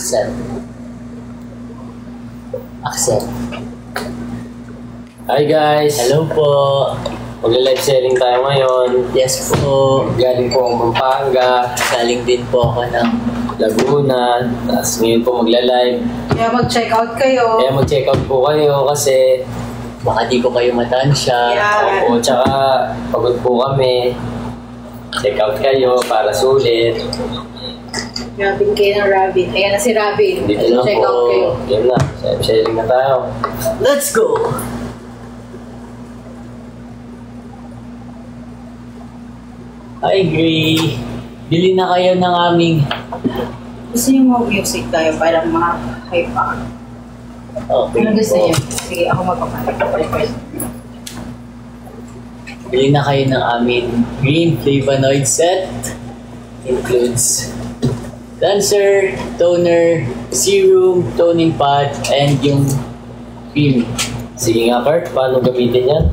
Accept. Accept. Hi guys! Hello po. Mag-live selling tayo ngayon. Yes po. Galing po ang Pampanga, Galing din po ako ng Laguna. Tapos ngayon po magla-live. Kaya mag-check out kayo. Kaya mag-check out po kayo kasi baka di ko kayo matansya. Yeah. opo, tsaka pagod po kami. Check out kayo para sulit. Robin kayo ng Robin. Ayan na si Robin. Dito na Check out po. kayo. Yan na. Selling na tayo. Let's go! Hi, Gray. Bili na kayo ng aming... Gusto niyo mo music tayo para mga hype pa. Okay Ano gusto po. niyo? Sige, ako magpapalit. Bili na kayo ng aming green flavonoid set. Includes cleanser, toner, serum, toning pad, and yung cream. Sige nga, Kurt. Paano gamitin yan?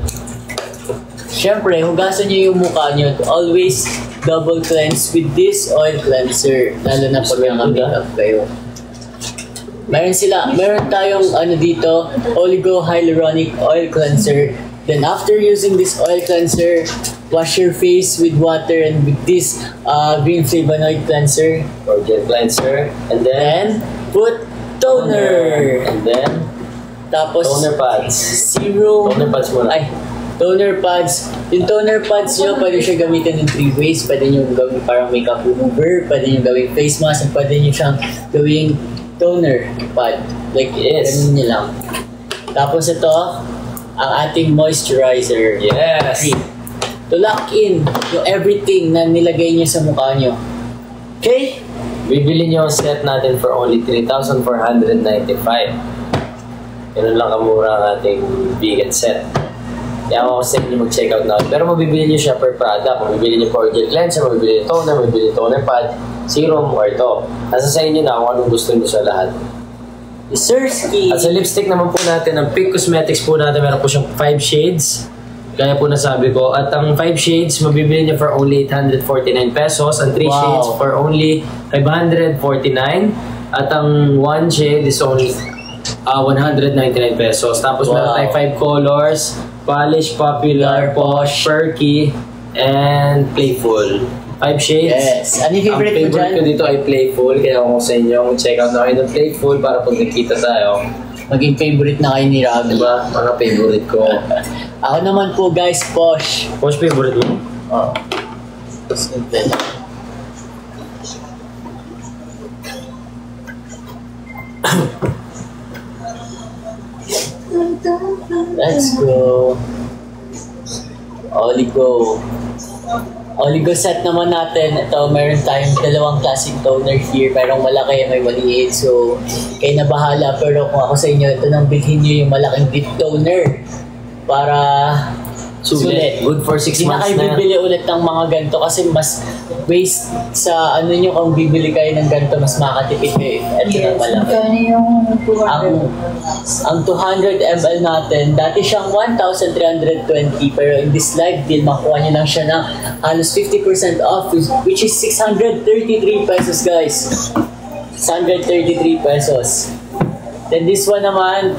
Siyempre, hugasan nyo yung mukha nyo. Always double cleanse with this oil cleanser. Lalo na pag naka-makeup kayo. Meron tayong dito, oligo hyaluronic oil cleanser. Then after using this oil cleanser, wash your face with water and with this green flavonoid cleanser. Or gel cleanser. And then, Then, put toner. And then, Tapos, toner pads. serum. Toner pads muna. Ay, toner pads. Yung toner pads nyo, pwede siya gamitin in 3 ways. Pwede nyo gawin parang makeup remover. Pwede nyo gawing face mask. At pwede nyo siyang gawing toner pad. Like, Yes. ganun nyo lang. Tapos ito, ang ating moisturizer. Yes! Cream. To lock in yung everything na nilagay nyo sa mukha nyo. Okay? Bibili nyo ang set natin for only 3,495. Ganun lang kamura ang ating vegan set. Kaya ako sa inyo mag-check out na. Pero mabibili nyo siya per product. Mabibili nyo for gel cleanser, mabibili nyo toner, mabibili nyo toner pad, serum, or ito. Nasa sa inyo na kung anong gusto nyo sa lahat. Sirski. At sa lipstick naman po natin, ang Pink Cosmetics po natin, meron po siyang 5 shades. Kaya po nasabi ko. At ang 5 shades, mabibili nyo for only 849 pesos. Ang 3 Wow. shades for only 549. At ang 1 shade is only 199 pesos. Tapos meron Wow. tayo 5 colors. Polish, Popular, Posh, Perky, and Playful. 5 shades. Yes. Ano yung favorite mo Ang favorite dyan? ko dito ay Playful. Kaya kung sa inyo, check out na kayo ng Playful para pag nakita tayo. Maging favorite na kayo ni Robbie. Diba? Mga favorite ko. Ako naman po guys, Posh. Posh favorite mo? Oh. Simple. Let's go. Oligo. Oligo set naman natin. Ito, meron tayong dalawang classic toner here. Merong malaki, may maliit. So, kayo na bahala. Pero kung ako sa inyo, ito nang bilhin nyo yung malaking deep toner. Para sulit. Good for 6 Hindi na months kayo na. bibili ulit ng mga ganito kasi mas waste sa ano nyo kung bibili kayo ng ganito, mas makatipid kayo. Ito na pala. Magkano yung 200? Ang 200 ml natin, dati siyang 1,320 pero in this live deal, makuha nyo lang siya ng halos 50% off which is 633 pesos guys. 633 pesos. Then this one naman,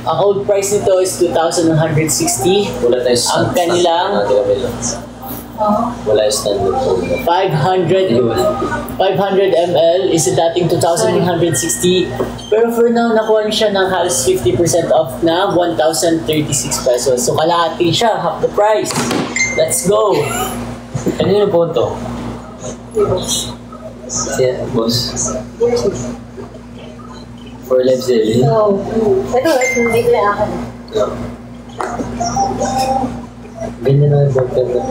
ang old price nito is 2,160. Wala tayo Ang kanilang wala yung standard po. 500 ml is dating 2,160. Pero for now, nakuha niya siya ng halos 50% off na 1,036 pesos. So kalahati siya, half the price. Let's go! Kanino po ito? Siya, boss. For live selling? So, ito, hindi ko na akin. Ganyan na yung doctor na.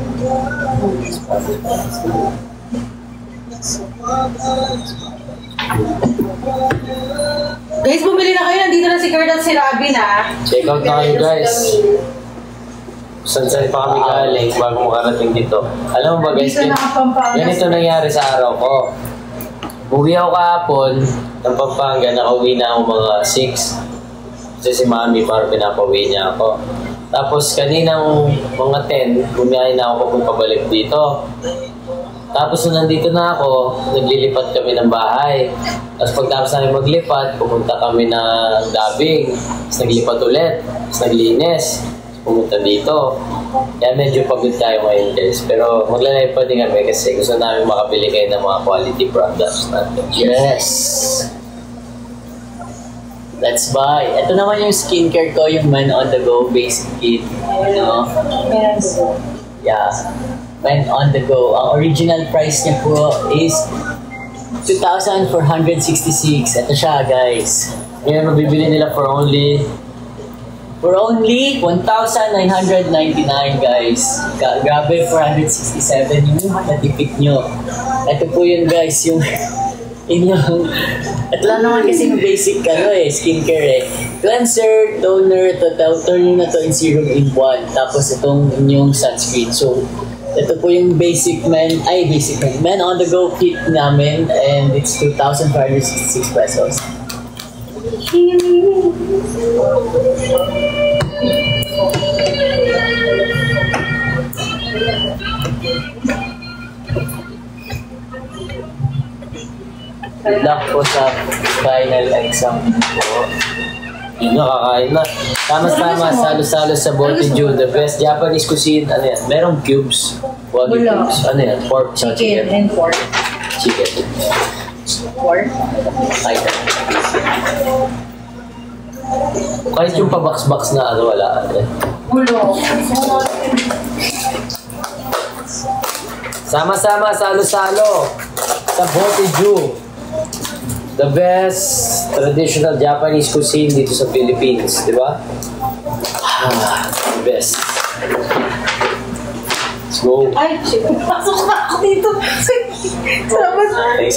Guys, bumili na kayo. Nandito na si Kurt at si Robin, ha? Check out na kayo guys. Saan pa kami galing bago makarating dito. Alam mo ba guys, Dito na Pampanga. ganito nangyari sa araw ko. Uwi ako kahapon ng Pampanga, nakauwi na ako mga 6. Kasi si Mami para pinapauwi niya ako. Tapos kaninang mga 10, bumiyahin na ako papunta balik dito. Tapos nung nandito na ako, naglilipat kami ng bahay. Tapos pagtapos namin maglipat, pumunta kami ng Dabing. Tapos naglipat ulit. Tapos naglinis. Pumunta dito. Kaya medyo pagod tayo ngayon guys. Pero magla-live pa din kami kasi gusto namin makabili kayo ng mga quality products natin. Yes! Let's buy. Ito naman yung skincare ko, yung Men on the Go Basic Kit. Ano? Meron doon. Yeah. Men on the Go. Ang original price niya po is 2,466. Ito siya, guys. Ngayon mabibili nila for only 1,999, guys. Grabe, 467 yung natipik nyo. Ito po yun, guys, yung inyong... Ito lang naman kasi yung basic skincare Cleanser, toner, toner na to in serum in one. Tapos itong inyong sunscreen. So, ito po yung basic men on the go kit namin and it's 2,566 pesos. Good luck po sa final exam po. yun na, kakain na. Tama-tama, salo-salo sa Boteju, the best Japanese cuisine. Ano yan? Merong cubes. Wagyu Wala. cubes. Ano yan? Pork. Chicken and pork. Chicken. Pork? Ay, Kahit yung pa-box-box na ano, wala. Ano. Ulo. Sama-sama, salo-salo sa Boteju. The best traditional Japanese cuisine dito sa Philippines, di ba? The best. Let's go. Ay, shit. Pasok na ako dito.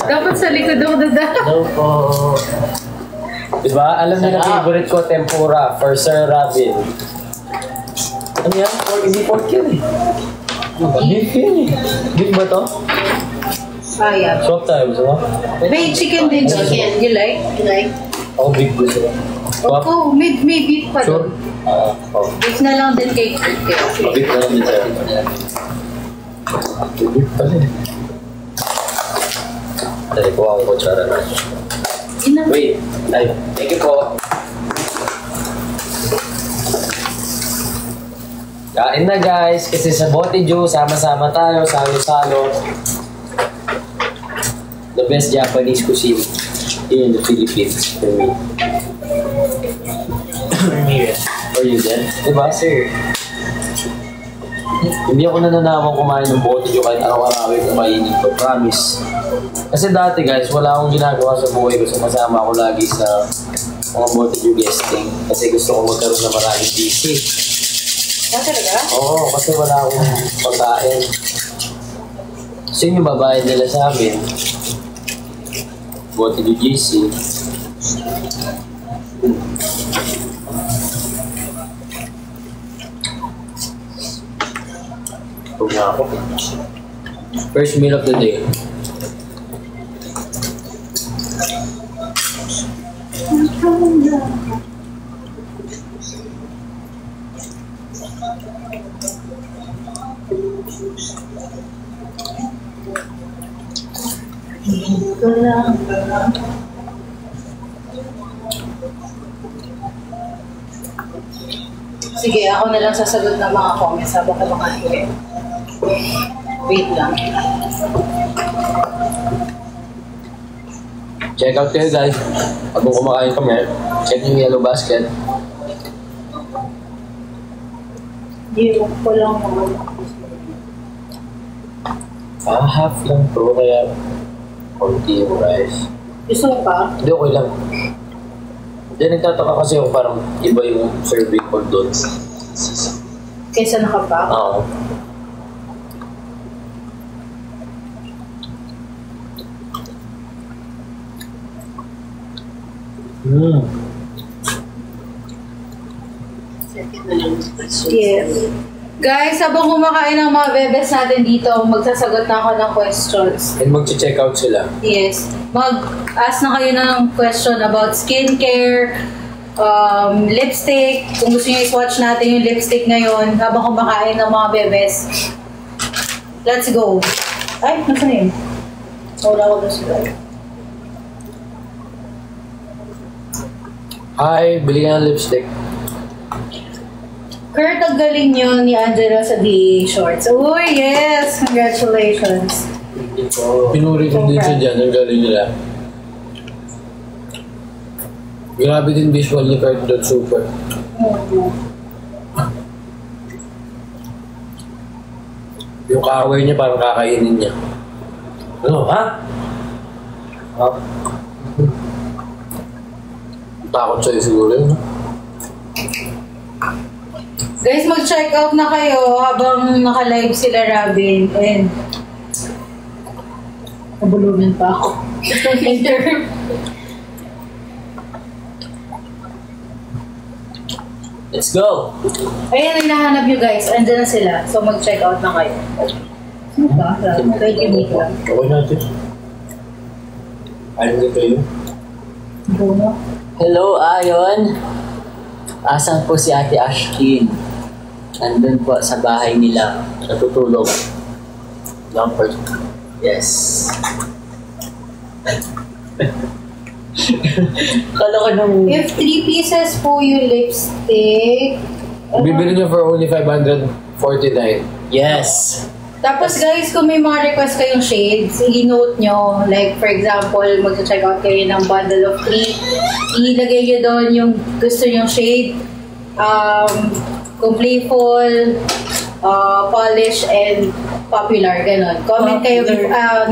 Dapat sa likod ako dada. hello po. Di ba? Alam niyo na Sarap. favorite ko, tempura for Sir Robin. Ano yan? Pork, hindi pork yan eh. Beef yan eh. Beef ba to? Sayang. Swap tayo, gusto mo? May chicken din. Chicken. You like? You like? Ako beef gusto ko. Swap? Oh, may beef pa Sure. doon. Oh. Beef na lang din kay Beef na lang din sa'yo. Beef pa rin. Dali, kuha ko kutsara na. Ina. Wait. Ay, thank you po. Kain na guys, kasi sa Boteju, sama-sama tayo, salo-salo. The best Japanese cuisine here in the Philippines for me. For you then? Diba, sir? Hindi ako nananawang kumain ng Boteju kahit araw-araw yung kumainin ko, promise. Kasi dati guys, wala akong ginagawa sa buhay ko. So kasama ako lagi sa mga Boteju guesting. Kasi gusto ko magkaroon ng maraming DC. Talaga? Oo, kasi wala akong pagkain. So yun yung babayad nila sa amin. Boteju GC. Huwag na ako. First meal of the day. Sige, ako na lang sasagot ng mga comments habang kumakain ko eh. Wait lang. Check out kayo guys. Habang kumakain kami, check yung yellow basket. Hindi ko lang naman. Half lang to, kaya konti yung rice. Gusto mo pa? Hindi, okay lang. Hindi, nagtataka kasi yung parang iba yung serving ko doon. Kaysa nakapak? Oo. Yes. Guys, habang kumakain ng mga bebes natin dito, magsasagot na ako ng questions. And mag-check out sila. Yes. Mag-ask na kayo ng question about skincare, lipstick. Kung gusto nyo i-swatch natin yung lipstick ngayon habang kumakain ng mga bebes. Let's go. Ay, nasa na yun? Wala ko doon sila. Ay, bili ka ng lipstick. Kurt, ang galing nyo ni Angela sa DA Shorts. Oh, yes! Congratulations. Pinuri ko din siya dyan, ang galing nila. Grabe din visual ni Kurt doon, super. Yung kaaway niya parang kakainin niya. Ano, ha? Ha? Takot sa'yo siguro yun, no? Guys, mag-check out na kayo habang naka-live sila Robin. And nabulunan pa ako. Let's go! Ayan, hinahanap nyo guys. Andyan na sila. So mag-check out na kayo. Ano ba? 30 minutes lang. Okay natin. Ayaw na kayo. Bono. Hello, Ayon! Asan po si Ate Ashkin? Nandun po sa bahay nila. Natutulog. Lampert. Yes. Kala ko nung... If 3 pieces po yung lipstick. Bibili niyo for only 549. Yes! Tapos guys, kung may mga request kayong shades, i-note nyo. Like for example, mag-check out kayo ng bundle of 3. Ilagay nyo doon yung gusto nyong shade. Kung playful, polish, and popular. Ganon. Comment kayo,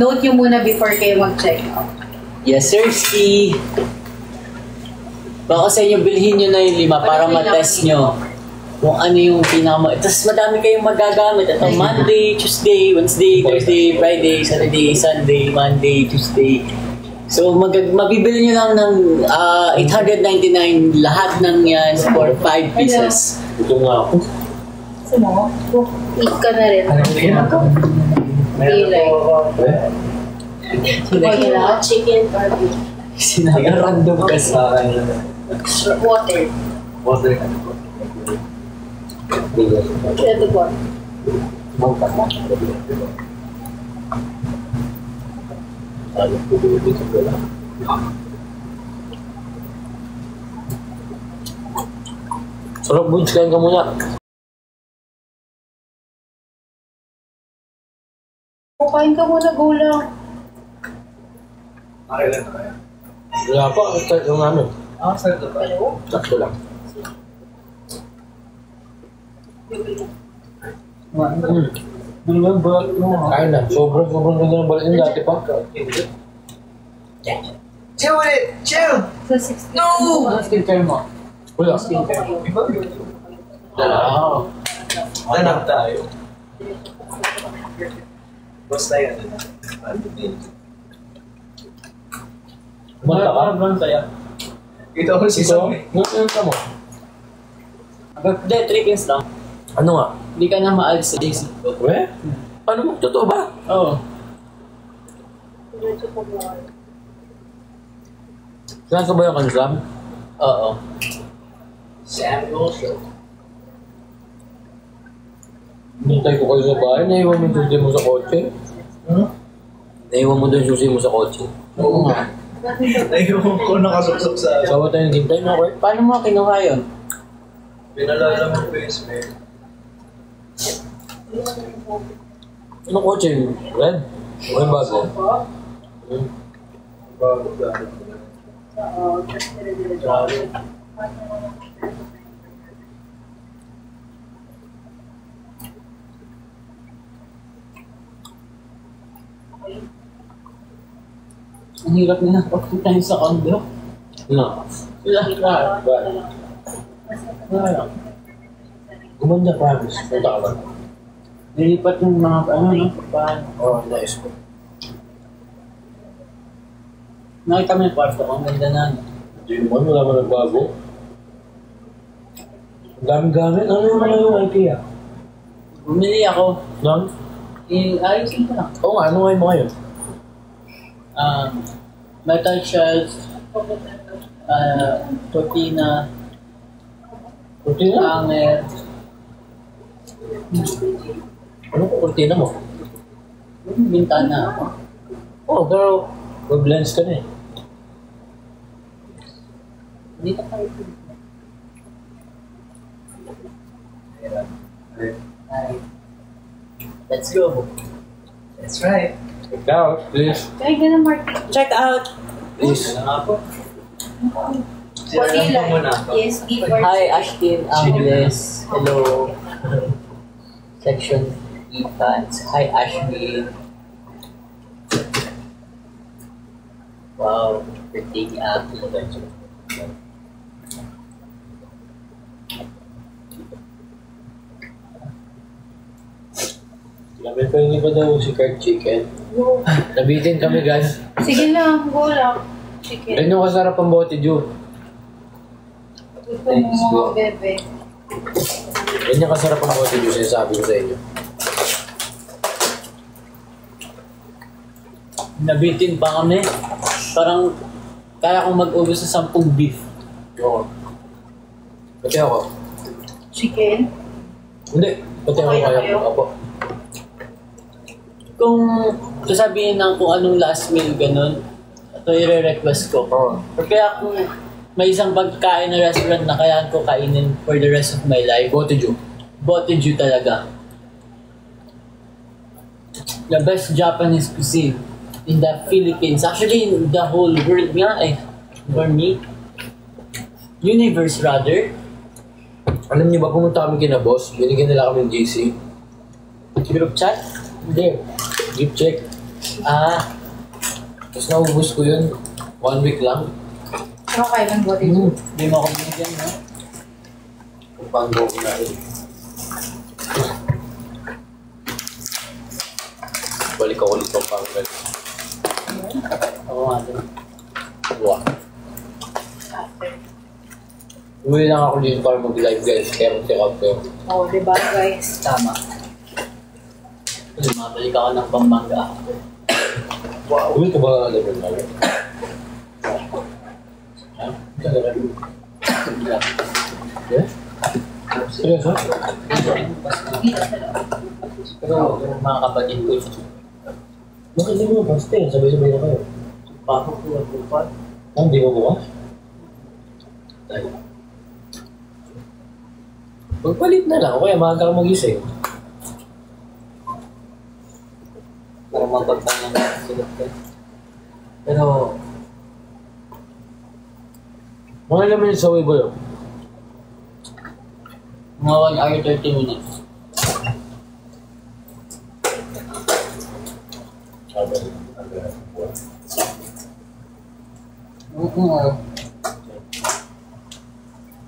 note nyo muna before kayo mag-check out. Yes, sir, Ski. Baka sa inyo, bilhin nyo na yung 5 para matest nyo kung ano yung pinaka... Tapos madami kayong magagamit. Ito, Monday, Tuesday, Wednesday, Thursday, Friday, Saturday, Sunday, Monday, Tuesday. So, mabibili nyo lang ng 899 lahat ng yan for 5 pieces. Ito nga ako. Gusto mo? Eat ka na rin. Chicken barbecue. Sinagarandom ka sa akin. Water. Water. Ito po. Sarap, Bunch. Kain ka muna. Kain ka muna, go lang. Wala pa. Start lang namin. Start na ba? Sakto lang. Kain na. Sobrang ganda ng balik yung dati pa. Chill with it! Chill! So, 60. No! Ano skincare mo? Wala. Wow. Hanap tayo. Basta yan. Kumanta ka? Ano saya? Ito ako si Ito? Sam. Kumanta mo? Hindi, 3 pins lang. Ano nga? Hindi ka na maalis sa daisy. We? Ano mo? Totoo ba? Oo. Saan ka ba yung kanisam? Oo. Samuel Show. Hintay ko kayo sa bahay. Naiwan mo yung susi mo sa kotse. Naiwan mo doon yung susi mo sa kotse. Oo nga. Naiwan ko nakasuksok sa... Sawa tayo naghintay na ako. Paano mo kinuha yun? Pinalala mo ko yung smell. Anong kotse? Red? O yung bago? Bago gano'n. Ang hirap na pag-full time sa condo. Ano? Wala. Wala. Gumanda, promise. Punta ka ba? Nilipat yung mga no? Paano? Oh, nice. Nakita mo yung kwarto ko, ang ganda na. Hindi naman, wala mo nagbago. Ang daming gamit. Ano yung mga yung IKEA? Bumili ako. Nang? Ayusin ko lang. Oo nga, ano nga yung mga yun? Metal shelves, cortina, Kurtina? hanger. Ano ko kurtina mo? Bintana ako. Oh, pero mag-blends ka na eh. Hindi ka tayo. Alright. Let's go. That's right. Check out, please. Kaya ka na, Martin. Check out! Please. Ano nga po? What do you Sinalang po muna. like? Yes, give or Hi, Ashton Angles. Hello. Section E fans. Hi, Ashton. Wow, pretty apple. Lamin pa yung iba daw si Kurt Chicken. Nabitin kami guys. Sige na, go lang. Chicken. Yan yung kasarap ang bote, Ju. Gusto mo mga bebe. Yan yung kasarap ang bote, Ju. Sinasabi ko sa inyo. Nabitin pa kami. Parang kaya kong mag-ubos sa 10 beef. Oo. Pati ako. Chicken? Hindi. Pati ako Okay na kaya. kayo? Opo. Kung sasabihin ng kung anong last meal, ganun, ito i-request ko. Oo. Or kaya kung may isang pagkain na restaurant na kaya ko kainin for the rest of my life, Bote, Ju. Boteju talaga. The best Japanese cuisine in the Philippines. Actually, in the whole world nga eh. For me. Universe rather. Alam niyo ba, pumunta kami kina boss, binigyan nila kami ng GC. Group chat? Hindi. Gift check. Ah, Tapos naubos ko yun. 1 week lang. Ano kayo ng bote? hindi mo ako binigyan, no? Kung paano ko na rin. Balik ako ulit ng panggal. Ako nga din. Wow. Umuwi lang ako dito para mag-live guys, kaya mag-check out ko. Oh, diba guys? Tama. Mabalik ako ng Pampanga. Wow. Uwi ko ba alam mo namin? Yeah? Seryoso? Pero mga kapatid ko, Bakit hindi mo basta yun? Sabay-sabay na kayo. pasok ko at upat. Ah, hindi mo bukas? Tayo. Magpalit na lang, o kaya maaga ka magising. Para mapagtangan na sulat ko. Pero, Mga naman yung sa Weibo yun. mga 1 hour 30 minutes.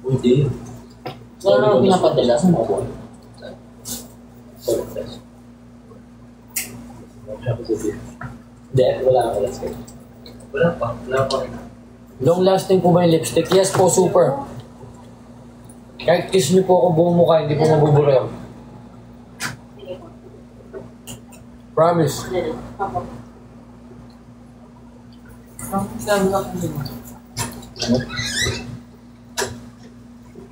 Hindi. Wala na pinapadala sa mga boy. Hindi, wala akong lipstick. Wala pa. Wala pa. Long lasting po ba yung lipstick? Yes po, super. Kahit kiss niyo po ako buong mukha, hindi po mabubura yun. Promise.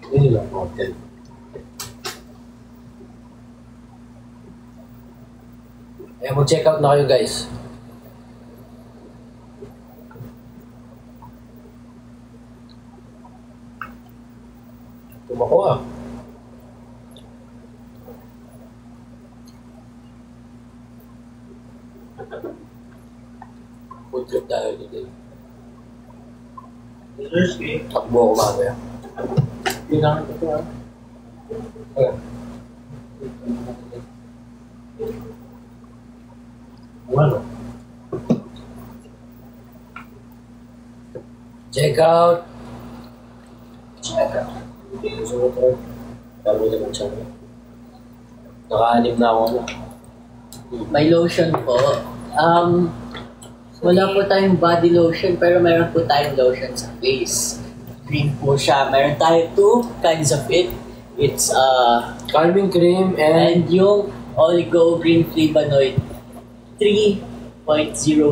Hindi lang po. Kaya mag-check out na kayo guys. Tumako ah. Food trip tayo today. Thursday. Takbo ako mamaya. Kailangan ko ito ah. Okay. Ano? Check out. Check out. Gusto mo ito? Dami naman siya. Naka-anim na ako na. May lotion po. Wala po tayong body lotion pero meron po tayong lotion sa face. Green po siya. Meron tayo 2 kinds of it. It's Calming cream and and yung Oligo Green Flavonoid 3.0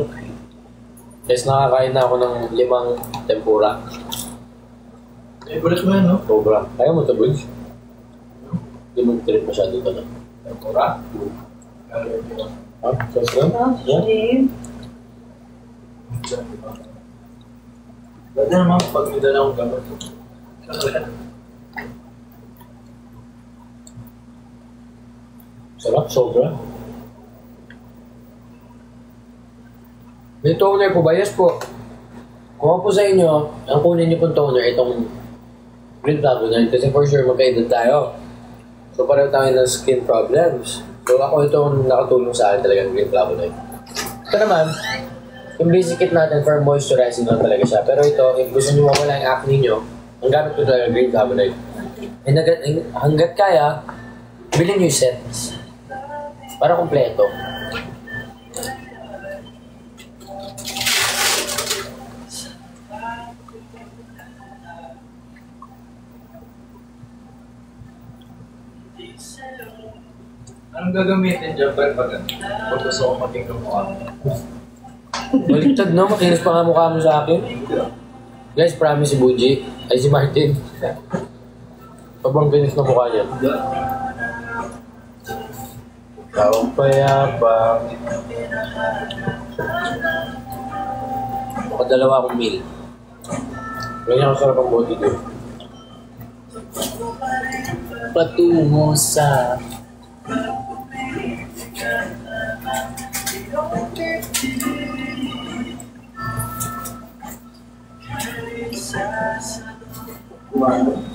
cream. yes, nakakain na ako ng 5 tempura. Favorite mo yan, no? Sobra. Kaya mo ito, Bulls? Hindi mo trip masyado ito na. Tempura? Sauce lang? Yeah. Shade. Ganda naman pag may dala akong gamot. Sarap, sobra. May toner po ba? Yes po. Kung ako po sa inyo, ang kunin niyo pong toner, itong green flavonoid kasi for sure magkaedad tayo. So pareho tayo ng skin problems. So ako itong nakatulong sa akin talaga ng green flavonoid. Ito naman, yung basic kit natin for moisturizing lang talaga siya. Pero ito, if gusto niyo mawala yung acne niyo, ang gamit ko talaga green flavonoid. And hanggat kaya, bilhin niyo yung set. Para kompleto. Anong gagamitin dyan pag gusto ko matingnan mo ako? Baliktad no, makinis pa nga mukha mo sa akin. Guys, promise si Buji, ay si Martin. Pabang kinis na mukha niya. Tawang payapa. Makadalawa akong meal. Ganyan ako sarap ang body ko. Patungo sa...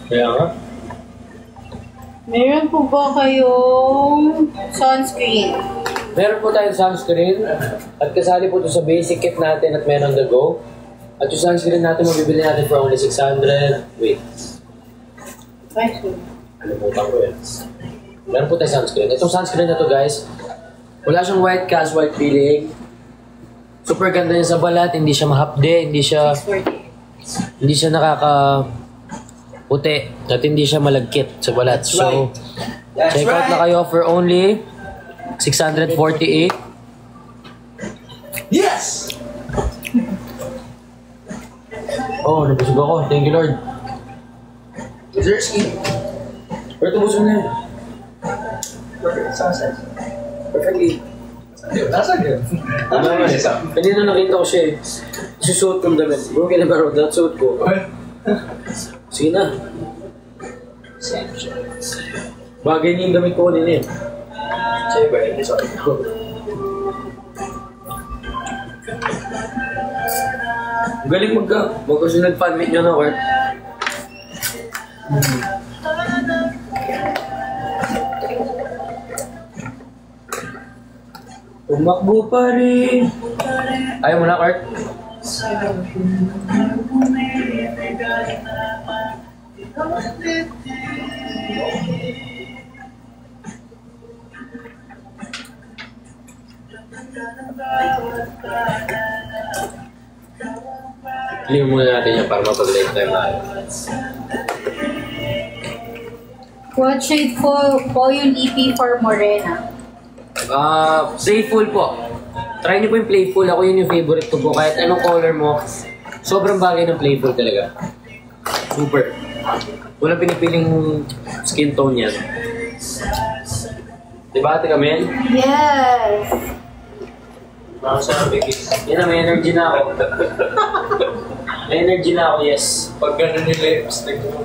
Kaya nga. Meron po ba kayong sunscreen? Meron po tayong sunscreen at kasali po ito sa basic kit natin at meron on the go. At yung sunscreen natin, mabibili natin for only 600. Wait, Nice. alimutan ko yan. Meron po tayong sunscreen. Itong sunscreen na to guys, wala siyang white cast, white peeling. Super ganda niya sa balat, hindi siya mahapde, hindi siya nakaka-puti, at hindi siya malagkit sa balat. So, check out na kayo for only 648. Yes! Oh, nabusog ako. Thank you, Lord. Dessertski. Pero tubusog na yun. Perfect. Sunset. Perfectly. Nasaan yun? Ano naman eh. Kanina nakita ko siya eh. Susuot kong damit. Bro, kailan ba road? Suot ko. Sige na. Bagay niya yung damit ko kanina eh. Sa'yo ba yun? Sorry. Ang galing magkasunod fan meet nyo na, or? Tumakbo pa rin. Ayaw mo na, Kurt? Clear muna natin yan para mapag-light time natin. What shade po yung EP for Morena? Playful po. Try niyo po yung playful. Ako yun yung favorite ko po. Kahit anong color mo, sobrang bagay ng playful talaga. Super. Walang pinipiling skin tone yan. Diba, Ate Camille? Yes! Parang sa bigis. Yan na, may energy na ako. May energy na ako, yes. Pag ganun yung lipstick mo.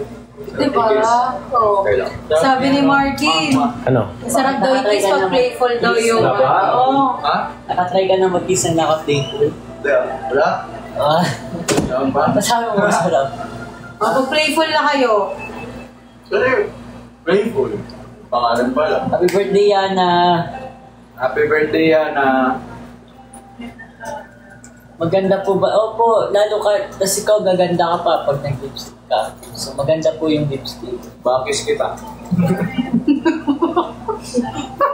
Diba? Oh. Okay lang. Sabi ni Martin, Ano? masarap daw i-kiss pag playful daw yung Diba? Oo. Ha? Nakatry ka na mag-kiss ng naka-playful? Wala? Ah, Saan ba? masabi mo masarap. Pag playful na kayo, Sorry. Playful. Pangalan pa lang. Happy birthday, Yana. Happy birthday, Yana. Maganda po ba? Opo, lalo ka, tapos ikaw gaganda ka pa pag nag-lipstick ka. So maganda po yung lipstick. Bakis kita.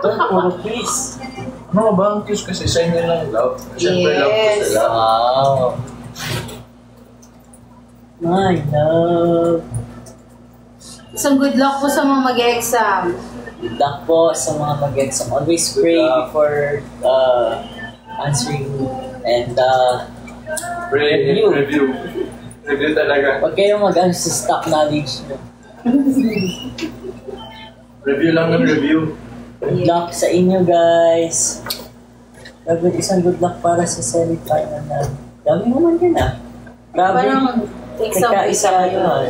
Don't puro kiss. Ano ba ang kiss kasi sa inyo lang love? Siyempre love ko Yes. sila. Wow. My love. isang good luck po sa mga mag-exam. Good luck po sa mga mag-exam. Always pray Good luck. before answering and Review. Review talaga. huwag kayong mag-ano sa stock knowledge nyo. Review lang ng review. Good luck sa inyo, guys. Isang good luck para sa semi-final na. Dami naman din ah. Grabe. Parang Nagkaisa kayo ah.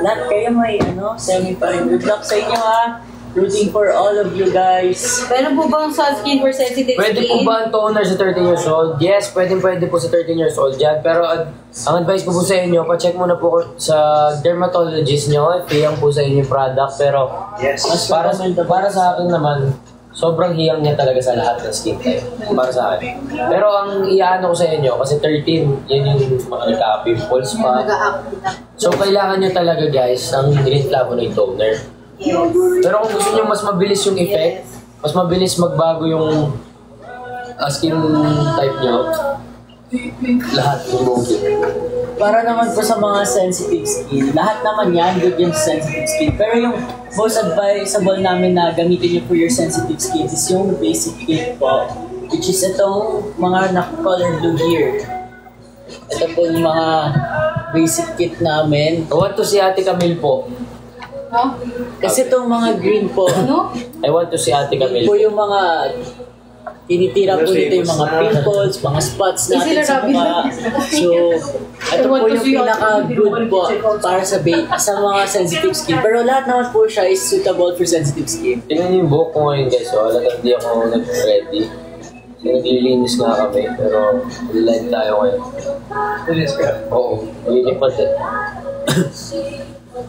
Lahat kayo may semi-final. Good luck sa inyo ha. Rooting for all of you guys. Meron po bang sunscreen for sensitive Pwede po skin? ba ang toner sa 13 years old? Yes, pwede po sa 13 years old yan. Pero ang advice ko po sa inyo, pa-check muna po sa dermatologist nyo. Hiyang po sa inyo yung product. Pero Yes. para sa akin naman, sobrang hiyang niya talaga sa lahat ng skin type. Para sa akin. Pero ang iyaano ko sa inyo, kasi 13, yan yung mga nagka-pimples pa. Nag-a-active na. So kailangan nyo talaga guys ng green flavonoid toner. Pero kung gusto nyo mas mabilis yung effect, mas mabilis magbago yung skin type nyo, lahat yung movie. Para naman po sa mga sensitive skin, lahat naman yan, good yung sensitive skin. Pero yung most advisable namin na gamitin nyo for your sensitive skin is yung basic kit po. Which is itong mga naka-color blue here. Ito po yung mga basic kit namin. I want to see Ate Camille po. No? Kasi itong mga green po, Ano? I want to see Ate Camille po po. yung mga tinitira po dito yung mga pimples, mga spots natin sa mukha. So, ito po yung pinaka-good po para sa mga sensitive skin. Pero lahat naman po siya is suitable for sensitive skin. Tingnan niyo yung buhok ko ngayon guys. So, alam hindi ako nag-ready. So, naglilinis nga kami. Pero, live tayo ngayon. Tulis ka. Oo, malilipat eh.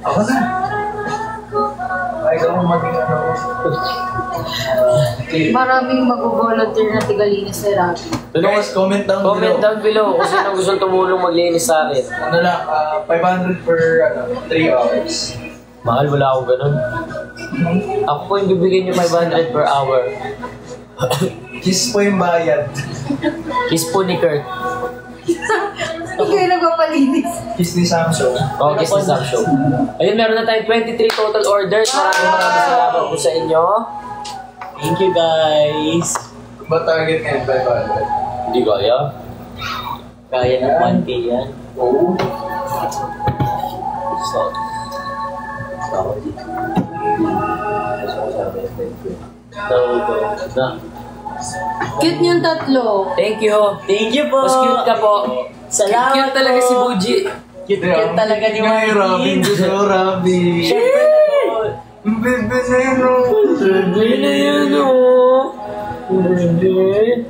Ako na. Ay, ikaw maging Maraming mag-volunteer na tigalinis sa Rabi. Guys, comment down below. Comment down below kung sino gusto tumulong maglinis sa akin. Ano lang, 500 per 3 hours. Mahal, wala akong ganun. Ako po yung bibigyan niyo 500 per hour. Kiss po yung bayad. Kiss po ni Kurt. Hindi kayo nagpapalinis. Kiss ni Samsung. Oh, kiss ni Sam Show. Ayun, meron na tayong 23 total orders. Maraming salamat po sa inyo. Thank you guys! Ba target ngayon 500? Hindi kaya. Kaya ng 1K yan. Oo. So, Na. Cute yung tatlo. Thank you. thank you po! Mas cute ka po. Salamat Cute talaga po. si Buji. Cute talaga ni Ngay, Robin. Martin. Gusto ko, Robin. Siyempre na po. Ang bebe na yun, no? Bebe na yan, oh. Bebe.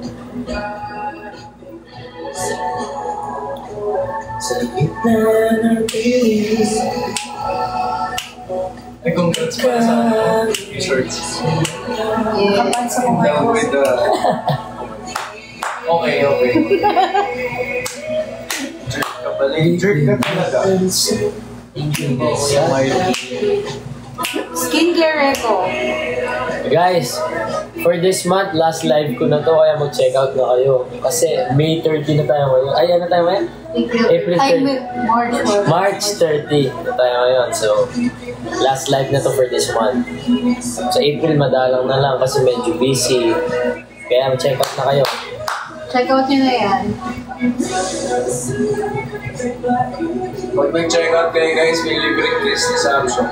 Sa gitna ng tilis. Ay, congrats pa sa shorts. Kapansa ko Down with the... Okay. Jerk ka pala. Jerk ka talaga. Thank you po, Kuya kuya. Skincare Eco. Guys, for this month, last live ko na to, kaya mag-check out na kayo. Kasi May 30 na tayo ngayon. Ay, ano tayo ngayon? April 30. March 30 na tayo ngayon. So, last live na to for this month. Sa April, madalang na lang kasi medyo busy. Kaya mag-check out na kayo. Check out nyo na yan. Pag nag-check out kayo guys, may libreng kiss ni Samsung.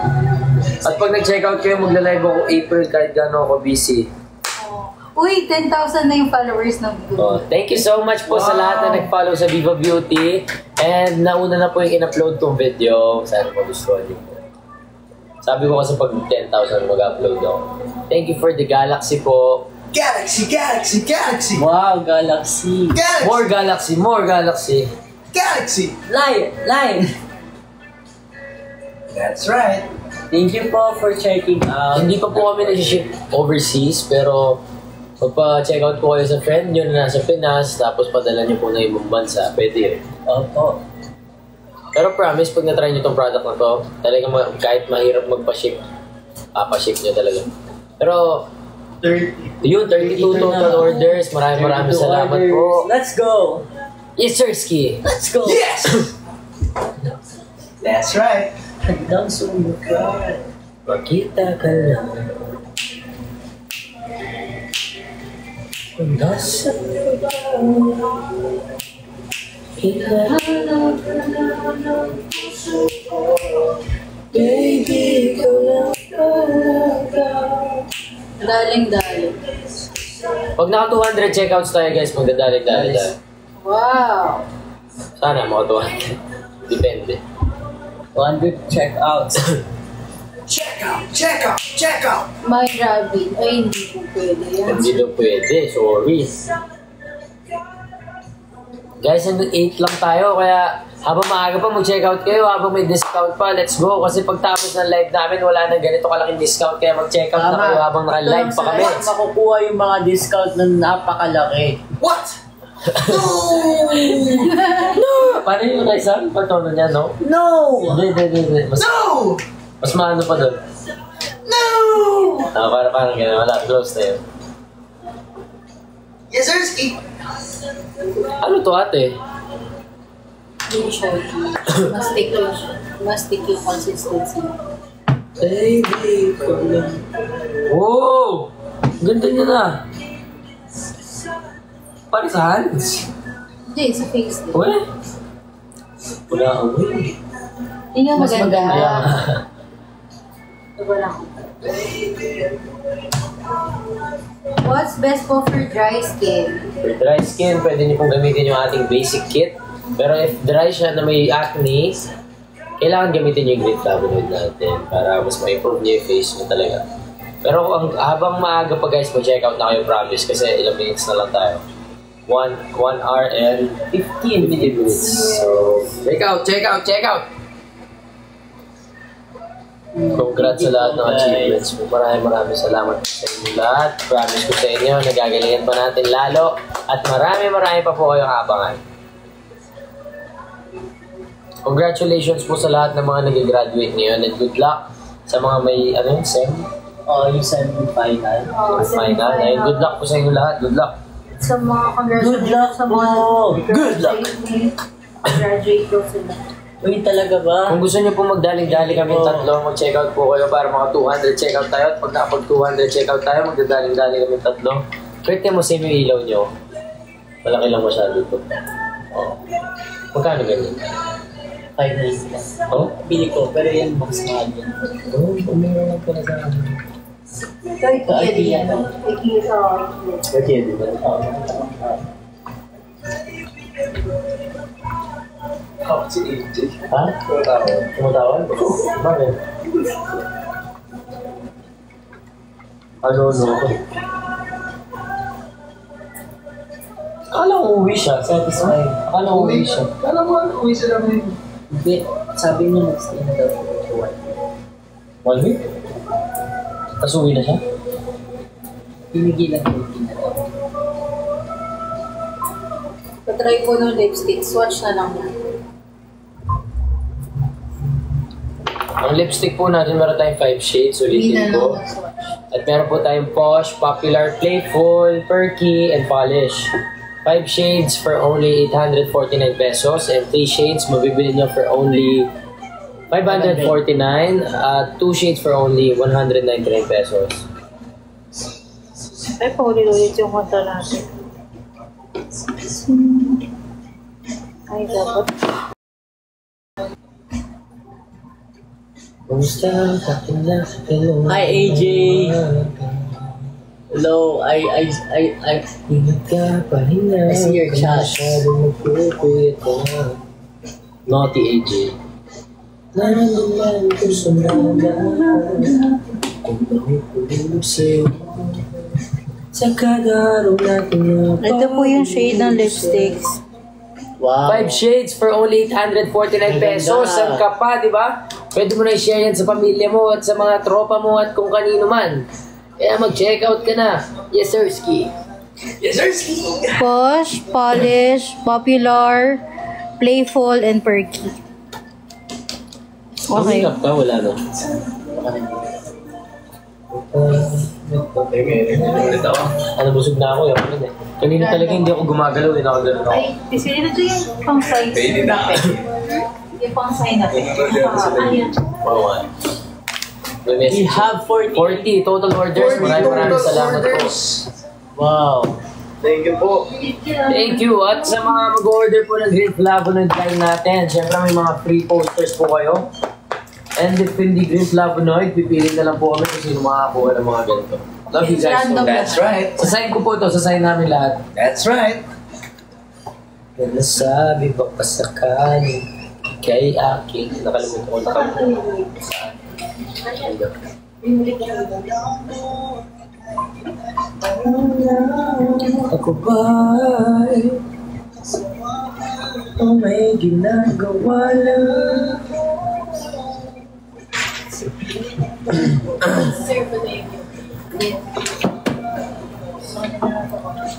At pag nag-check out kayo, magla-live ako April kahit gano'n ako busy. Uy, 10,000 na yung followers ng video. Oh, thank you so much po sa lahat na nag-follow sa Viva Beauty. And nauna na po yung in-upload tong video. Sana po gusto niyo po. Sabi ko kasi pag 10,000 mag-upload ako. Thank you for the Galaxy po. Galaxy! Wow, Galaxy. More Galaxy, more Galaxy. Galaxy! Line! That's right. Thank you po for checking out. Hindi pa po kami nag-ship overseas, pero magpa-check out po kayo sa friend nyo na nasa Pinas, tapos padala nyo po na ibang bansa, pwede yun. Opo. Pero promise, pag na-try nyo tong product na to, talagang kahit mahirap magpa-ship, papaship nyo talaga. Pero, 30. yun, 32 total orders. Maraming salamat po. Let's go! Yes, sir, Ski. Let's go! Yes! That's right. Hanggang sumuka. Makita ka lang. Kung nasa ilalap ng puso ko, baby, ikaw lang talaga. Daling-daling. Pag naka 200 checkouts tayo guys, magdadalig-dalig tayo. Wow. Sana mga 200. Depende. 200 checkouts. Check out! My rabbit. Ay, hindi po pwede yan. Hindi daw pwede, sorry. Guys, hanggang 8 lang tayo, kaya habang maaga pa mag-checkout kayo, habang may discount pa, let's go. Kasi pagtapos ng live namin, wala nang ganito kalaking discount, kaya mag-checkout na kayo habang naka-live pa kami. Makukuha yung mga discount na napakalaki. What? No! Paano yung Rizal? Pagtono niya, no? No! Hindi. Mas maano pa doon. No! Parang gano'n, wala, close na yun. Yes, sir, Ski. Ano to ate? Hindi siya. Mas stick yung consistency. Baby, ko lang. Wow! Ganda niya na. Parang sa hands. Hindi, sa face. Uwe? Wala ako eh. Hindi nga Mas maganda. maganda. Wala ko. What's best po for dry skin? For dry skin, pwede niyo pong gamitin yung ating basic kit. Pero if dry siya na may acne, kailangan gamitin niyo yung green flavonoid natin para mas ma-improve niyo yung face mo talaga. Pero habang maaga pa guys, mag-check out na kayo, promise, kasi ilang minutes na lang tayo. 1 hour and 15 minutes. So, check out! Congrats sa lahat ng achievements mo. Maraming salamat sa inyo lahat. Promise ko sa inyo, nagagalingan pa natin lalo. At marami pa po kayong abangan. Congratulations po sa lahat ng mga nag-graduate ngayon. And good luck sa mga may, SEM? Yung semi-final. Final. Ayun, good luck po sa inyo lahat. Good luck. Sa mga congratulations Good luck sa mga po. Good luck. graduate ko sila. Uy, talaga ba? Kung gusto niyo po magdaling-daling kami tatlo, mag-check out po kayo para mga 200 check out tayo. At pag nakapag 200 check out tayo, magdadaling-daling kami tatlo. Pwede mo same yung ilaw niyo. Malaki lang masyado ito. Oh. Magkano ganyan? 590 lang. Oh? Bili ko, pero yan mas mahal yan. Oh, meron lang pala sa akin. Ito, IKEA din. IKEA sa Okay, di ba? Si AJ. Ha? Tumatawag? Bakit? Ano? Akala ko uwi siya. Satisfied. Akala ko uwi siya. Kala mo, uwi sila ngayon. Hindi, sabi niya mag-stay na daw. 1 week? Tapos uwi na siya? Pinigilan ko na daw. Patry ko ng lipstick. Swatch na lang yan. Ang lipstick po natin, meron tayong 5 shades, Hindi ulitin na lang ko. ng swatch. At meron po tayong Posh, Popular, Playful, Perky, and Polish. 5 shades for only 849 pesos and 3 shades mabibili nyo for only 549 at 2 shades for only 199 pesos. Ay, paulit-ulit yung konta natin. Ay, dapat. Hi, AJ. Hello, I Ingat ka, pahinga. I see your chat. Masyadong magpupuyat ka. Naughty AJ. Nararamdaman ko sa mga kung bakit tulog sa'yo. Sa kada araw natin na Ito po yung shade ng lipsticks. Wow. 5 shades for only 849 pesos. Saan ka pa, di ba? Pwede mo na i-share yan sa pamilya mo at sa mga tropa mo at kung kanino man. Kaya mag-check out ka na. Yes, sir, Ski. Yes, sir, Ski. Posh, Polish, Popular, Playful, and Perky. Okay. Makeup ka, wala no? Ulit ako. Ano, busog na ako. Yung eh. Kanina talaga hindi ako gumagalaw. Nakagalaw ako. Ay, isili na ito yung pang-sign. Pwede na. Yung pang-sign natin. Ayun. Oo nga. May We message. have 40. 40 total orders. Maraming salamat po. Wow. Thank you po. Thank you. At sa mga mag-order po ng Green Flavonoid line natin, syempre may mga free posters po kayo. And if hindi Green Flavonoid, pipili na lang po kami kung sino makakuha ng mga ganito. Love you guys so Random much. That's right. Sasayin ko po ito, sasayin namin lahat. That's right. Nasabi ba pa sakali kay aking nakalimutan ko saan. Ako ba'y may ginagawa lang?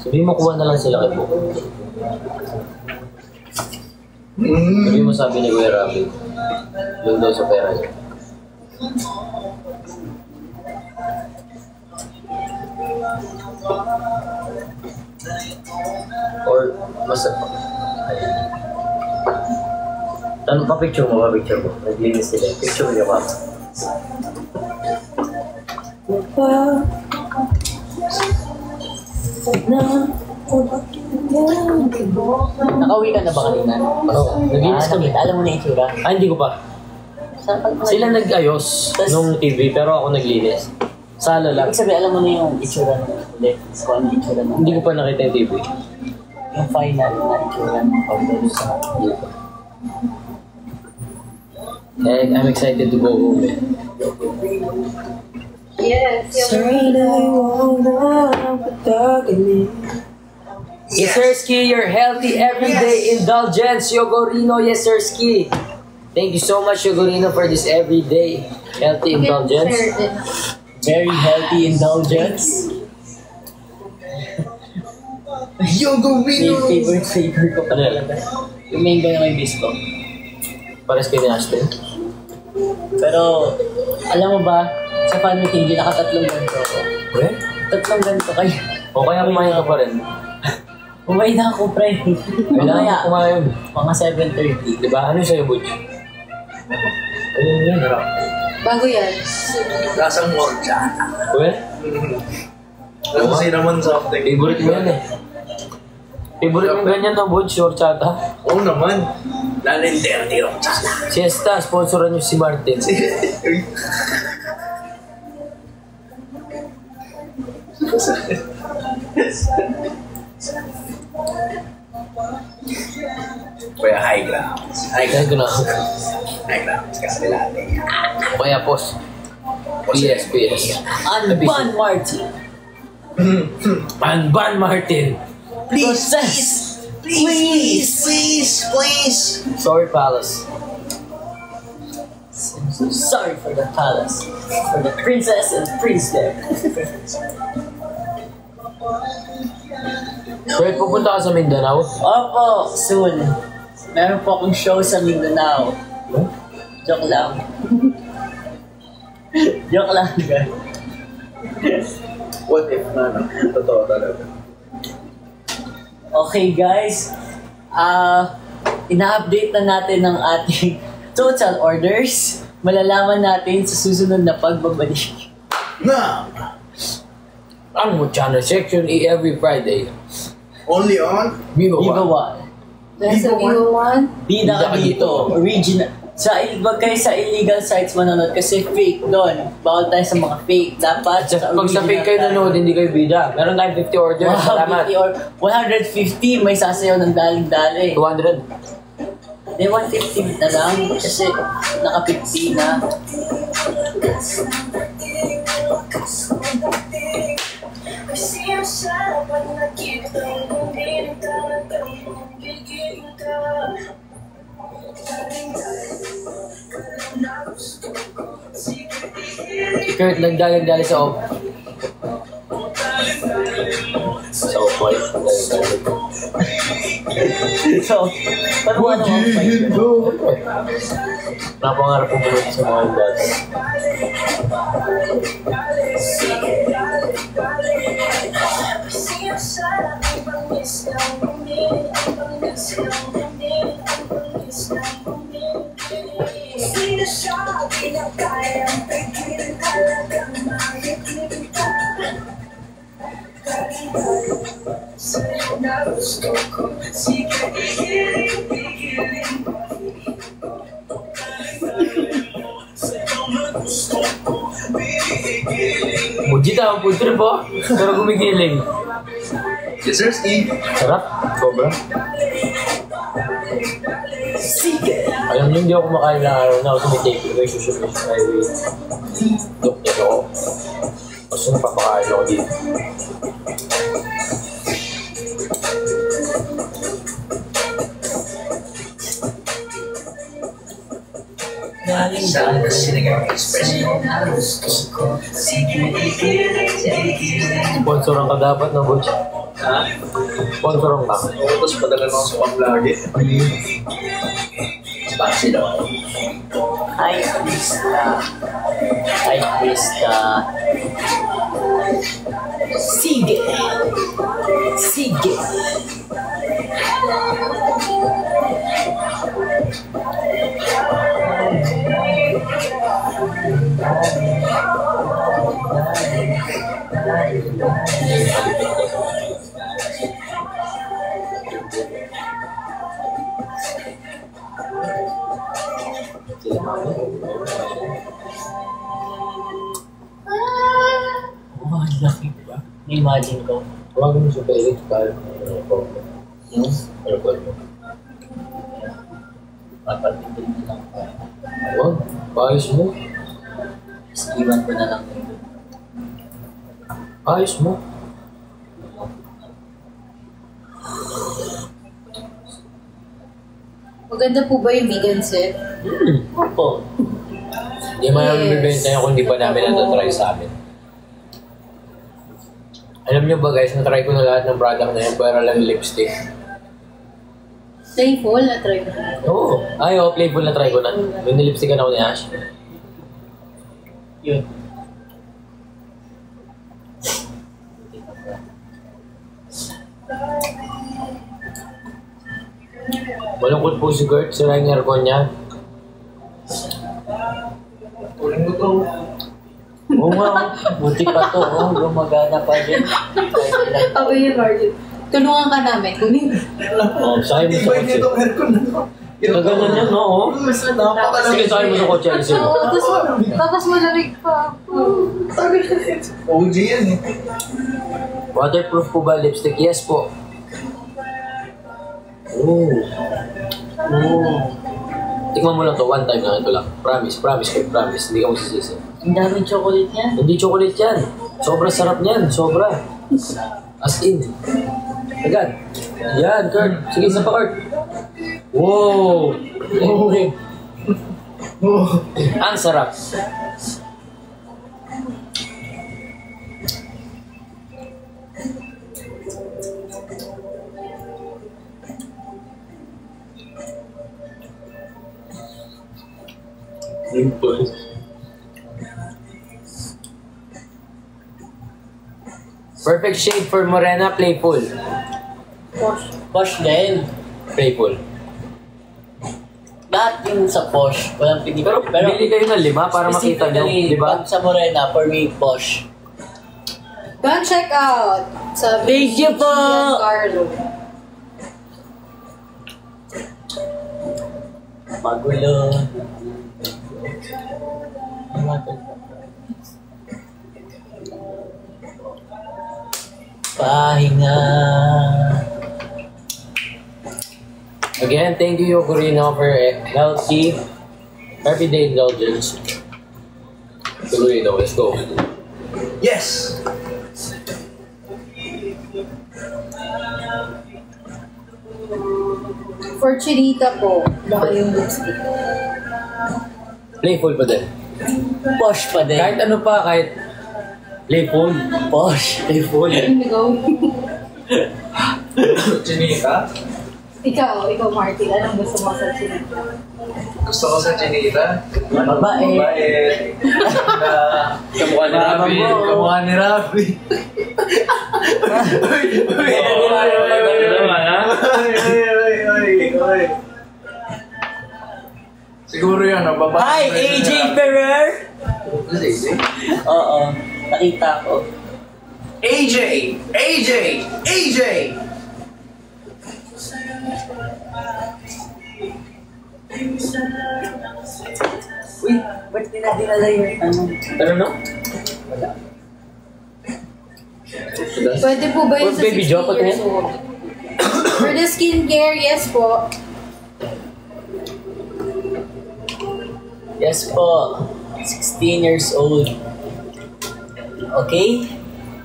Sabihin mo, kuha na lang sila kay Buko. Sabihin mo, sabi ni Kuya Rabbit, doon daw sa pera niya. Or, mas... Tanong pa picture mo, pa-picture mo. Naglinis sila. Picture mo niya, mama. Nakauwi ka na ba kanina? Oo, naglinis kami. Alam mo na yung itsura? Ah, hindi ko pa. Sila nag-ayos nung TV, pero ako naglinis. Sala lang. Ibig sabihin, alam mo na yung itsura ng ulit. Kung ano yung itsura ng Hindi ko pa nakita yung TV. yung final na itsura ng pagdalo sa Hindi pa. And I'm excited to go home. Yes. Yes, sir, Ski, your healthy everyday indulgence, Yogorino. Yes, sir, Ski. Thank you so much, Yogorino, for this everyday healthy indulgence. very healthy indulgence. Yogorino! Favorite flavor ko pa talaga. Yung mango na may bisco. Pares kay Ashton. Pero, alam mo ba, sa family hindi nakatatlong ganito ako. Well, Tatlong ganito kayo. o kaya kumain ka pa rin. Kumain na ako, pre. Kailangan Mamaya, ko kumain. mga 7:30. Diba? Ano yung sa'yo, Butch? Ayun yun, harap. Bago yan. Lasang horchata. Well, Alam mo naman something. favorite mo yan eh. Favorite mo ganyan no, Butch, horchata. Oo naman. Lalender di horchata. Siesta, sponsoran nyo si Martin. Kaya high grounds. High Kaya ko na. High grounds. Kasi natin. Kaya pos. PS. Unban Martin. Ban Martin. Process. Please. Sorry, Palace. I'm so sorry for the palace. For the princess and prince there. Fred, pupunta ka sa Mindanao? Opo, soon. Meron po akong show sa Mindanao. Joke lang. Joke lang, guys. What if na, no? Totoo talaga. Okay, guys. Ina-update na natin ang ating total orders. Malalaman natin sa susunod na pagbabalik. Na! Ang channel section every Friday. Only on? Viva Viva One. One. Nasa Vivo 1. Bida ka dito. Original. Wag kayo sa illegal sites manonood kasi fake doon. Bawal tayo sa mga fake. Dapat Pag sa fake kayo nanood, hindi kayo bida. Meron tayong 50 orders. Wow, Salamat. 50 or 150 may sasayaw ng daling-dali. 200. Hindi, 150 na lang kasi naka-50 na. Kurt, nagdalag-dali sa off. Sa off-white. So, paano mo naman fight? Napangarap ko muna sa mga guys. Ujita, food trip po. Pero gumigiling. Yes, sir, Steve. Sarap. Sobra. Sige! Alam niyo, hindi ako kumakain na araw na. Kasi may take away, susunod sa highway. Doktor ako. Kasi napapakain ako dito. Sa Sinigang Express. Sponsoran ka dapat na, Butch. Ha? Sponsoran ka. Tapos padala mo sa pang-vlog. Sponsor daw. Hi, Krista. Hi, Krista. Sige! Sige! Oh, laki ba? Imagine ko. Huwag mo sa pelit para aircon mo. Papatipid na lang pa. Huwag. Paayos mo. Tapos iwan ko na lang ito. Ayos mo. Maganda po ba yung vegan set? Opo. Hindi man namin bibenta yun kung hindi pa namin natatry sa amin. Alam niyo ba guys, na-try ko na lahat ng product na yun para lang lipstick. Playful, na-try ko na. Oo. Ay, oh, Playful na try ko na. Yung nilipstickan ako ni Ash. Yun. Malungkot po si Kurt, sira yung aircon niya. Tuling mo to. Oo nga, buti pa to. Oh, gumagana pa din. Kahit ilan. Ako yun, Martin. Tulungan ka namin. Kunin. Oh, sakay mo sa Iba kotse. nito aircon na to. Kaganan yan, no? Oh. Napakalamig. Sige, sakay mo sa kotse, alisin mo. Tapos malamig pa. OG yan eh. Waterproof po ba lipstick? Yes po. Oh. Oh. Tikman mo lang to, one time lang, ito lang. Promise, promise, promise. Hindi ka magsisisi. Ang daming chocolate niya. Hindi chocolate yan. Sobra sarap niyan, sobra. As in. Agad. Yan, Kurt. Sige, isa pa, Kurt. Wow! Ang sarap. Perfect shade for Morena, Playful. Posh din. Playful. Lahat yung sa posh. Walang pinipili. Pero bili kayo ng 5 para makita nyo, specifically, di ba? pag sa Morena, for me, posh. Don't check out. Sa Thank you po. Carlo. Magulo. Pahinga. Again, thank you, Yokorino, for healthy, everyday indulgence. Yokorino, let's go. Yes! For Chinita po, baka yung lipstick. Playful pa din. Posh pa din. Kahit ano pa, kahit playful. Posh. Playful. Go. Chinita? Ikaw Martin, anong gusto mo sa Chinita? Gusto ko sa Chinita. Babae. Kamukha ni Rabi. Kamukha ni Rabi. Siguro yan, babae. Hi, AJ Ferrer! Who's AJ? Oo. Nakita ko. AJ! AJ! AJ! Uy, ba't dinadala yung ano? Ano no? Pwede po ba yun Oh, sa baby 60 Joe, pati years yan? old? For the skincare, yes po. Yes po. 16 years old. Okay?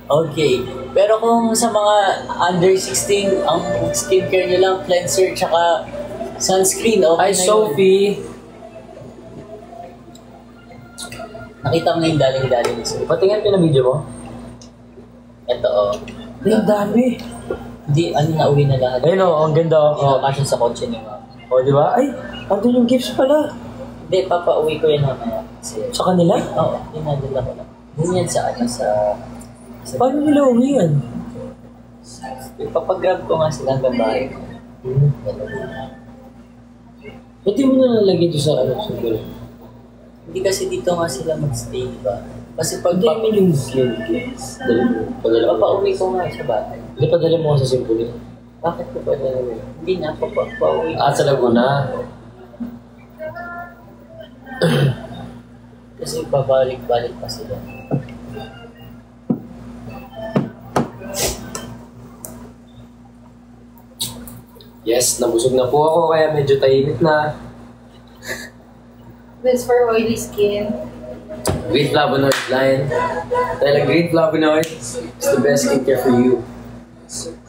Okay. Pero kung sa mga under 16, ang skincare nyo lang, cleanser tsaka sunscreen, okay Hi, na yun. Sophie. Nakita mo na yung daling-daling. So, Patingin ko na video mo. ito oh. Ay, ang dami. Hindi, nauwi na lahat. Ayun o, ang ganda. Oh. Kasya sa kotse ni Ma'am. Oh, di ba? Ay, andun yung gifts pala. Hindi, papauwi ko yan mamaya. Kasi, Sa kanila? oo, dinadala ko lang. Yun yan sa Paano nila uwi yan? Ipapagrab ko nga sila hanggang bahay ko. Pwede mo na nalagay ito sa ano, siguro. Hindi kasi dito nga sila magstay, di ba? Kasi pag Hindi mo yung gifts. Padala mo. papauwi ko nga sa bahay. Hindi, padala mo nga sa Symphony. Bakit ko pa dalawa? Hindi na, papauwi ko. Ah, sa Laguna. Kasi babalik-balik pa sila. Yes, nabusog na po ako kaya medyo tahimik na. This for oily skin. Green flavonoid line. Dahil ang green flavonoid is the best skincare for you.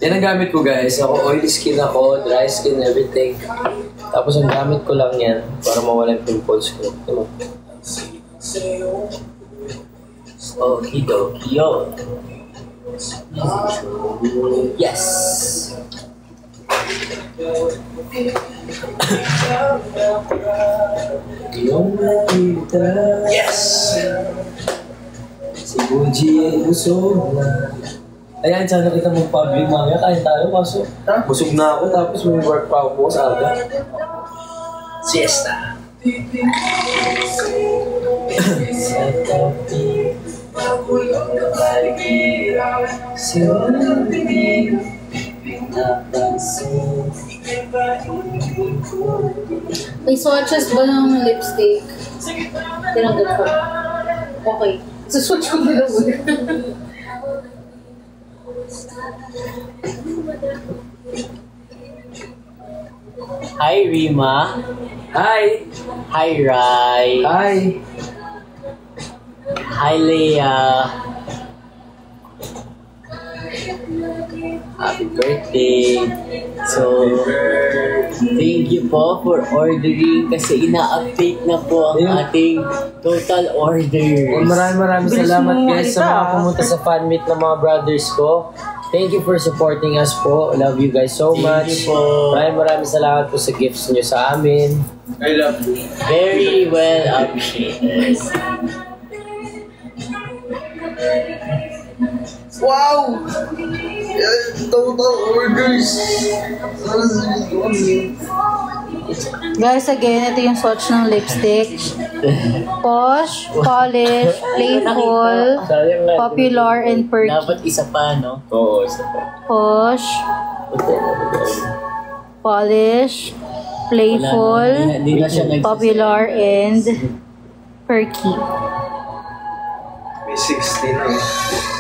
Yan ang gamit ko guys. Ako oily skin ako, dry skin, everything. Tapos ang gamit ko lang yan para mawala yung pimples ko. Diba? Okidoki yo. Yes! Yes! Si Buji ay busog na. Ayan, sana kita mag-public mamaya. Kain tayo, kaso busog na ako tapos may work pa ako sa aga. Siesta. Sa tabi, magulong na paligid. Sa tabi, napansin. May swatches ba ng lipstick? Tinanggap ko. Okay. So, swatch ko na lang ulit. Hi, Rima. Hi! Hi, Rai. Hi! Hi, Leah. Happy birthday. So, thank you po for ordering kasi ina-update na po ang ating total orders. Maraming salamat guys sa mga pumunta sa fan meet ng mga brothers ko. Thank you for supporting us po. Love you guys so much. Thank you po. Maraming salamat po sa gifts nyo sa amin. I love you. Very well appreciated. Wow! Total orders! Guys, again, ito yung swatch ng lipstick. Posh, polish, playful, popular, and perky. Dapat isa pa, no? Oo, isa po. Posh, polish, playful, Hindi na siya popular, and perky. May 16 eh.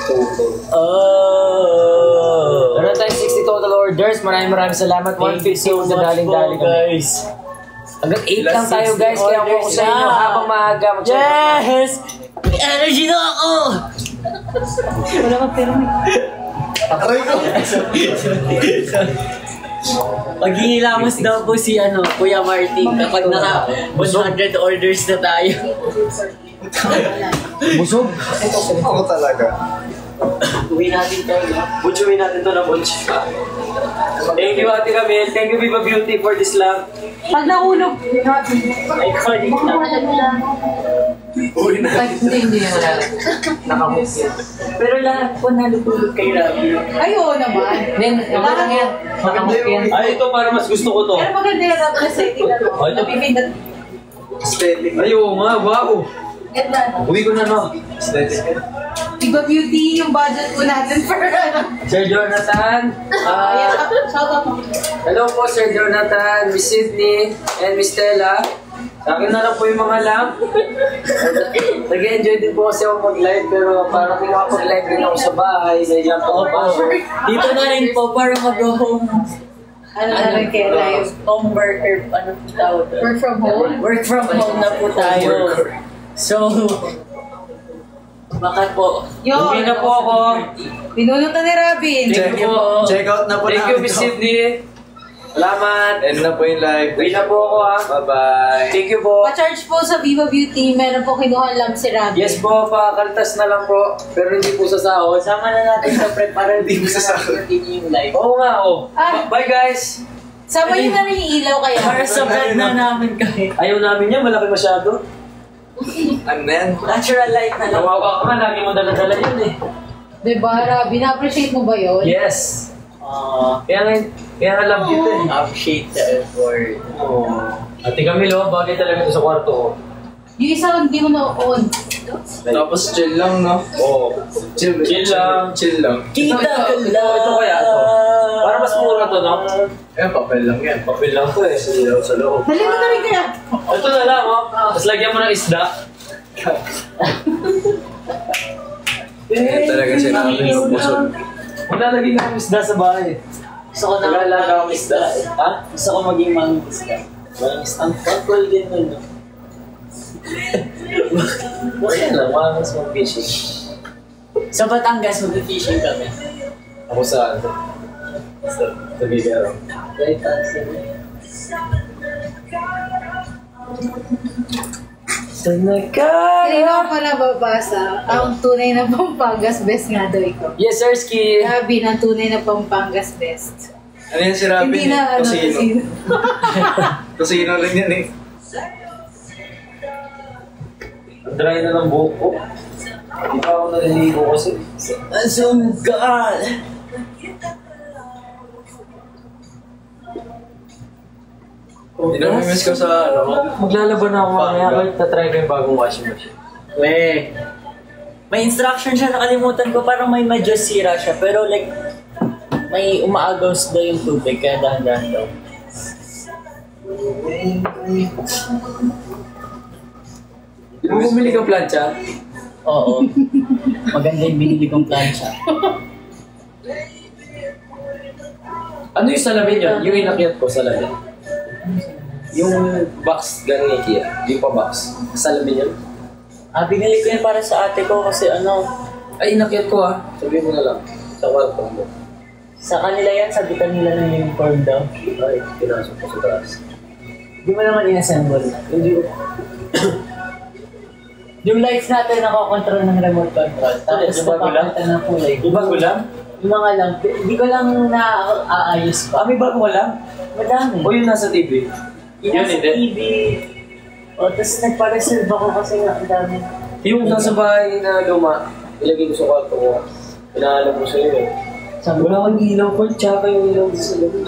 Total. Oh! Meron tayong 60 total orders. Maraming salamat. Thank you 150 so sa much daling-daling po, kami. guys. Hanggang 8 lang Last tayo 60 guys. Kaya ako orders sa inyo na. habang maaga. Yes! May energy na ako! Wala ka pero may... Aray ko! Paghihilamos daw po si Kuya Martin kapag naka 100 orders na tayo. Busog. Ako talaga. Uwi natin tayo. Butsuin natin to na butch. Thank you Ate Camille. Thank you Viva Beauty for this love. Pag nahulog, Iconic na. Uwi na. hindi wala. Nakabook yan. Pero lahat po nalutulog kay Rabi. Ay, oo naman. Maganda yan. Nakabook yan. Ay, ito para mas gusto ko to. Pero maganda yung rap na setting na to. Ay, ito. Napipindat. Aesthetic. Ay, oo nga. Wow. Ganda. Uwi ko na no. Aesthetic. Viva Beauty yung budget po natin for Sir Jonathan. Shout out mo. Hello po Sir Jonathan, Miss Sydney, and Miss Stella. Akin na lang po yung mga lamp. Nag-enjoy din po kasi ako mag-live pero parang nakapag-live din ako sa bahay. Medyo ako pa. Dito na rin po para mag-home. Ano na rin kayo live? Home worker, ano po tawag doon? Work from home? Work from home na po tayo. So, baka po. Uwi na po ako. Pinunod na ni Robin. Thank you po. Check out na po Thank you, Miss Sydney. Salamat. End na po yung live. Uwi na po ako ha. Bye-bye. Thank you po. Pa-charge po sa Viva Beauty, meron po kinuha lang si Robin. Yes po, pakaltas na lang po. Pero hindi po sa sahod. Sama na natin sa prep para Hindi mo sasahod. continue yung live. Oo nga, oh. Ah. Bye guys. Sama yun na rin yung ilaw kaya. Para sa bed na namin kami. Ayaw namin yan, malaki masyado. Ano na yan? Natural light na lang. Kawawa ka man, lagi mo dala-dala yun eh. Diba, Robin? Na-appreciate mo ba yun? Yes. Kaya nga love dito eh. Appreciate the effort. Oo. Ate Camilo, bagay talaga ito sa kwarto ko. Yung isa, hindi mo na-on. Tapos chill lang, no? Oo. Chill lang. Chill lang. Kita ka lang. Ito kaya to. Para mas mura to, no? Eh, papel lang yan. Papel lang to eh. Silaw sa loob. Dali mo na rin kaya. Ito na lang, oh. Tapos lagyan mo ng isda. Yan talaga sinabi ng busog. Maglalagay ka ng isda sa bahay. Gusto ko na Nag-aalaga akong isda. Ha? Gusto ko maging mangisda. Ang thankful din nun, no? Okay lang, malas mag-fishing. Sa Batangas, mag-fishing kami. Ako saan? Sa Bigaro. Right answer. Sa Kanina ko pala babasa, ang tunay na Pampangas best nga daw ikaw. Yes, Sirski! Robin, ang tunay na Pampangas best. Ano yan si Robin? Hindi na, ano, Tosino. Tosino rin yan eh. Ang dry na ng buhok ko. Di pa ako naliligo kasi. Asunggal! Inamimiss ko sa ano. Maglalaban na ako mamaya kahit tatry ko yung bagong washing machine. We, may instruction siya, nakalimutan ko, parang may medyo sira siya, pero like, may umaagaws daw yung tubig, kaya dahan-dahan daw. Di ba bumili kang plancha? Oo. Maganda yung binili kong plancha. Ano yung salamin yun? Yung inakyat ko, salamin. Yung box galing IKEA, yung pa box. Salamin yun? Binili ko yan para sa ate ko kasi ano, Ay, inakyat ko ah. Sabihin mo na lang. Sa kwarto mo. sa kanila yan, sabitan nila ng uniform daw. Ay, pinasok ko sa taas. Di mo naman inassemble. Hindi ko. Yung lights natin nakakontrol ng remote control. Tapos Yung bago lang? papakita ng kulay. Yung bago lang? Yung mga lang, hindi ko lang naaayos pa. May bago mo lang? Madami. O yung nasa TV? Yung Yun, nasa hindi. TV. O, tapos nagpa-reserve ako kasi nga ang dami. Yung nasa bahay na luma, ilagay ko sa kwarto ko. Pinaalam ko sa'yo eh. Sabi ko, Wala kang ilaw ko, tsaka yung ilaw sa loob.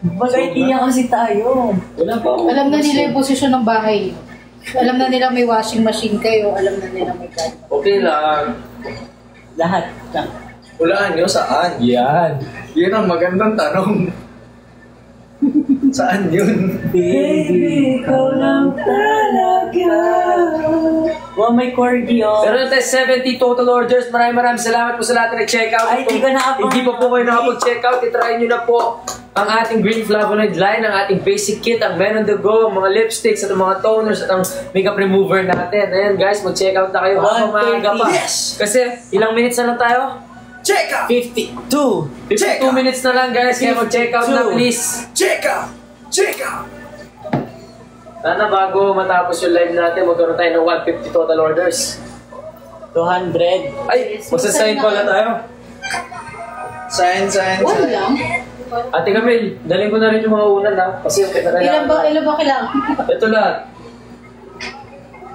mag-idea kasi tayo. Wala pa ako. Alam na nila yung posisyon ng bahay. Alam na nila may washing machine kayo. Alam na nila may kan. Okay lang. Lahat. Lang. Hulaan nyo saan? Yan. Yun ang magandang tanong. Saan yun? Baby, ikaw lang talaga. Wow, may corgi oh. Meron na tayo 70 total orders. Maraming salamat po sa lahat na nag-check out. Ay, di ka nakapag- Hindi pa po kayo nakapag-check out. I-try nyo na po ang ating Green Flavonoid line, ang ating basic kit, ang Men on the Go, ang mga lipsticks, at ang mga toners, at ang makeup remover natin. Ayan guys, mag-check out na kayo. Habang maaga pa. Yes! Kasi ilang minutes na lang tayo? Check out! 52. 52 minutes na lang guys, kaya mag-check out na 52. please. Check out! Check out! Sana bago matapos yung live natin, magkaroon tayo ng 150 total orders. 200. Ay, magsasign ko na tayo. Sign. One lang. Ate Camille, dalhin ko na rin yung mga unan ha. Kasi yung kita na Ilan ba kailangan? Ito lahat.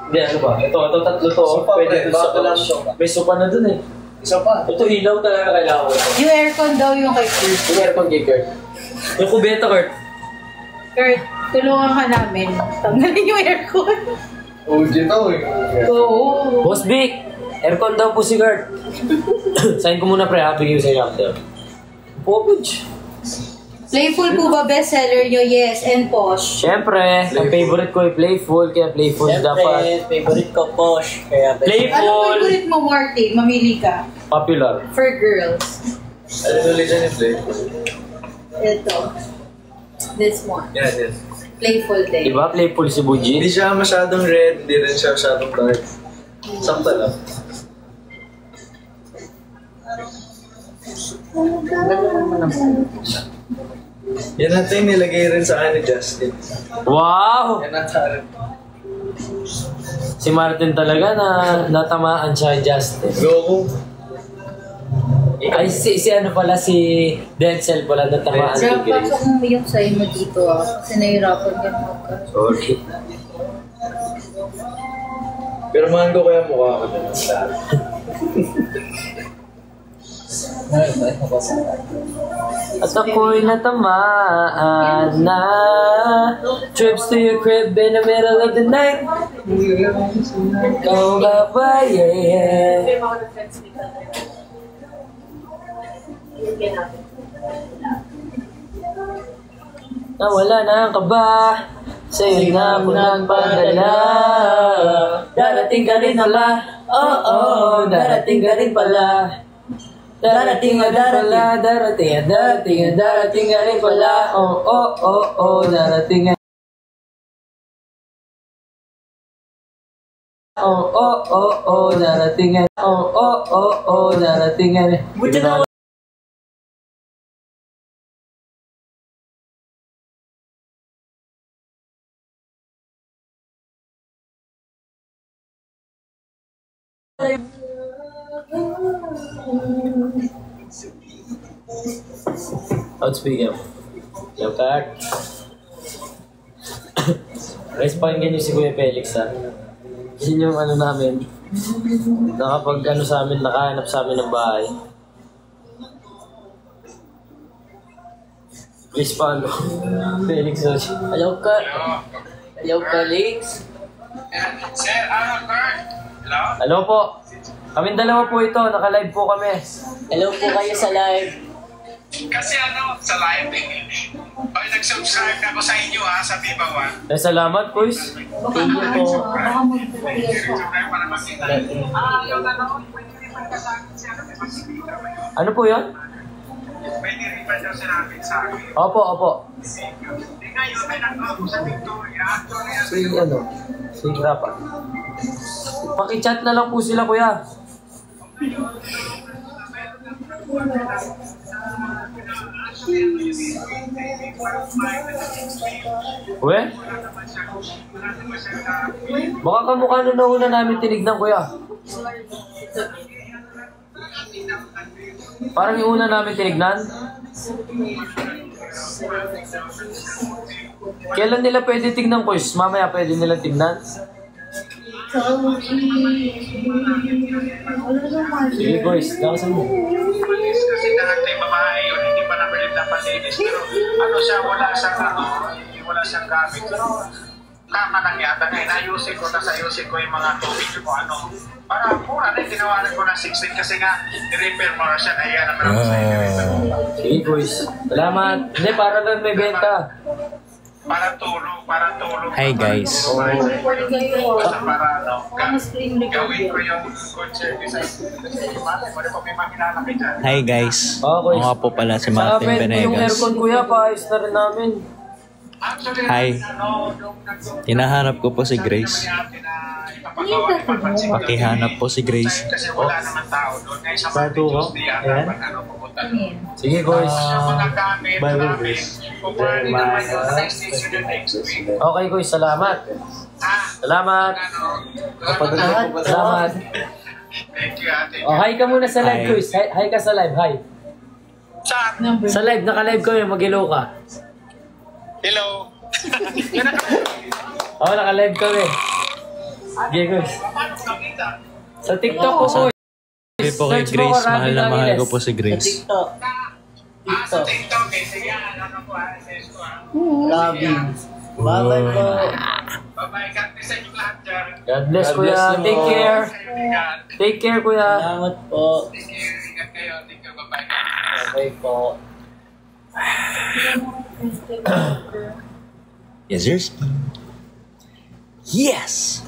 Hindi, ano ba? Ito, tatlo to. Sopa, Pwede pre. dun sa Bago lang sopa. May sopa na dun eh. Isa pa. Ito, ilaw talaga kailangan ko. Yung aircon daw yung kay Kurt. Yung aircon kay Kurt. Yung kubeta, Kurt. Kurt, tulungan ka namin. Tanggalin yung aircon. Oh, dito eh. Oo. Boss Vic, aircon daw po si Kurt. Sign ko muna pre, ha? Bigyan ko sa inyo after. Popudge. Playful po ba bestseller nyo? Yes, and posh. Siyempre, ang favorite ko ay Playful, kaya Playful dapat. Siyempre, favorite ko, Posh. Kaya Playful. Ano favorite mo, Martin? Mamili ka. Popular. For girls. Ano ulit dyan yung play? Ito. This one. Yan, yan. Playful din. Diba? Playful si Buji. Hindi siya masyadong red, hindi rin siya masyadong dark. Sakta lang. Yan natin nilagay rin sa akin ni Justin. Wow! Yan natin. Si Martin talaga na natamaan siya, Justin. Go. Ay, si ano pala, si Denzel pala natamaan Kaya si Grace. pasok mo yung sa'yo mo dito kasi nahirapan ka na magka. Sorry. Pero mahal ko kaya mukha ko dyan. At ako'y natamaan na trips to your crib in the middle of the night. Ikaw ba ba, yeah. Nawala na ang kaba, sa'yo na ako nagpadala. Darating ka rin pala, oo, darating ka rin pala. Darating ka pala, darating ka rin pala. Oo, darating ka. Oo, darating ka. Oo, darating ka. Buti na Outspeaker. Hello, Kat. Guys, pakinggan niyo si Kuya Felix, ha. Yun yung ano namin. Nakapag ano sa amin, nakahanap sa amin ng bahay. Please follow. Felix Ochi. Hello, Ka. Hello, Felix. Sir, Kurt? Hello? Hello po. Kaming dalawa po ito. Naka-live po kami. Hello po kayo sa live. Kasi sa live, ay nag-subscribe na ako sa inyo sa Viva One. Salamat, Kuys. Thank you po. Baka magpapaya siya. Subscribe para makita. Yung pwede rin pa sa akin siya, may masibita ba yun? Ano po yun? Pwede rin pa daw sinabit sa akin. Opo. Di ngayon, may nag-up sa Victoria. Si ano? Si Rapa. Paki-chat na lang po sila, Kuya. We? Baka kamukha na nauna namin tinignan, Kuya. Parang yung una namin tinignan. Kailan nila pwede tignan, Kuys? Mamaya pwede nila tignan. Sige, Kuys. Lakasan mo. Kasi lahat ay babae yun, hindi pa nabilib na palinis. Pero wala siyang gamit. Tama lang yata na inayusin ko, tapos ayusin ko yung mga tubig ko para mura na tinawanan ko ng 16 kasi nga i-repair mo na siya, nahiya naman ako sa inyo. Sige, Kuys. Salamat. Hindi, para lang may benta. Para tulong. Hi, guys. Para screen record gawin ko yung good service sa inyo. Pwede po may makinalaki dyan. Hi, guys. Okay. Ako nga po pala si Saka Martin pwede yung Venegas. aircon, Kuya. Paayos na rin namin. Actually, Hi. Hinahanap ko po si Grace. Pakihanap po si Grace. Kasi wala naman tao doon. Ngayon sa Sa tuko? Tuesday yata pupunta doon. Sige, Kuys. Yung mga gamit namin, pupunin naman yung next station yung next week. Okay, Kuys. Salamat. Salamat. Salamat. Thank you, ate. Oh, hi ka muna sa live, Hi. Kuys. Hi ka sa live. Hi. Saan? Sa live, naka-live kami. Mag-hello ka. Hello. Oh, naka-live kami. Sige, Kuys. Paano nakita? Sa TikTok ko, Kuys. Sabi po kay Search mo Grace, Rami mahal na mahal Ramirez. ko po si Sa Grace. TikTok. Sa TikTok. TikTok eh. Sige, ano ko access ko Robin. Bye-bye po. Bye-bye. God bless sa inyo lahat dyan. God bless, God Kuya. bless you Take po. care. Kaibigan. Take care, Kuya. Salamat po. Thank you. Ingat kayo. Thank you. Bye-bye. Okay po. Yes, sir. Yes!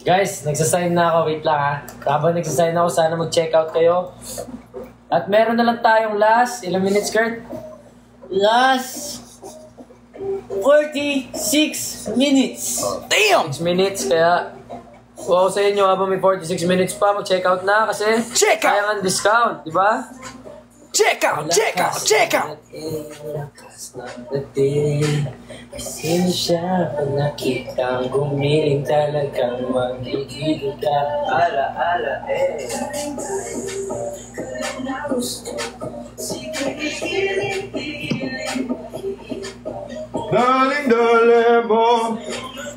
Guys, nagsasign na ako. Wait lang ha. Habang nagsasign ako, sana mag-check out kayo. At meron na lang tayong last. Ilang minutes, Kurt? Last 46 minutes. Damn! 6 minutes, kaya kung ako sa inyo habang may 46 minutes pa, mag-check out na kasi Check out! kaya ang discount, di ba? Check out! Check out! Check out! Lakas ng dating. Sino siya pag nakitang gumiling talagang magigilid ka. Ala, Daling-dali mo,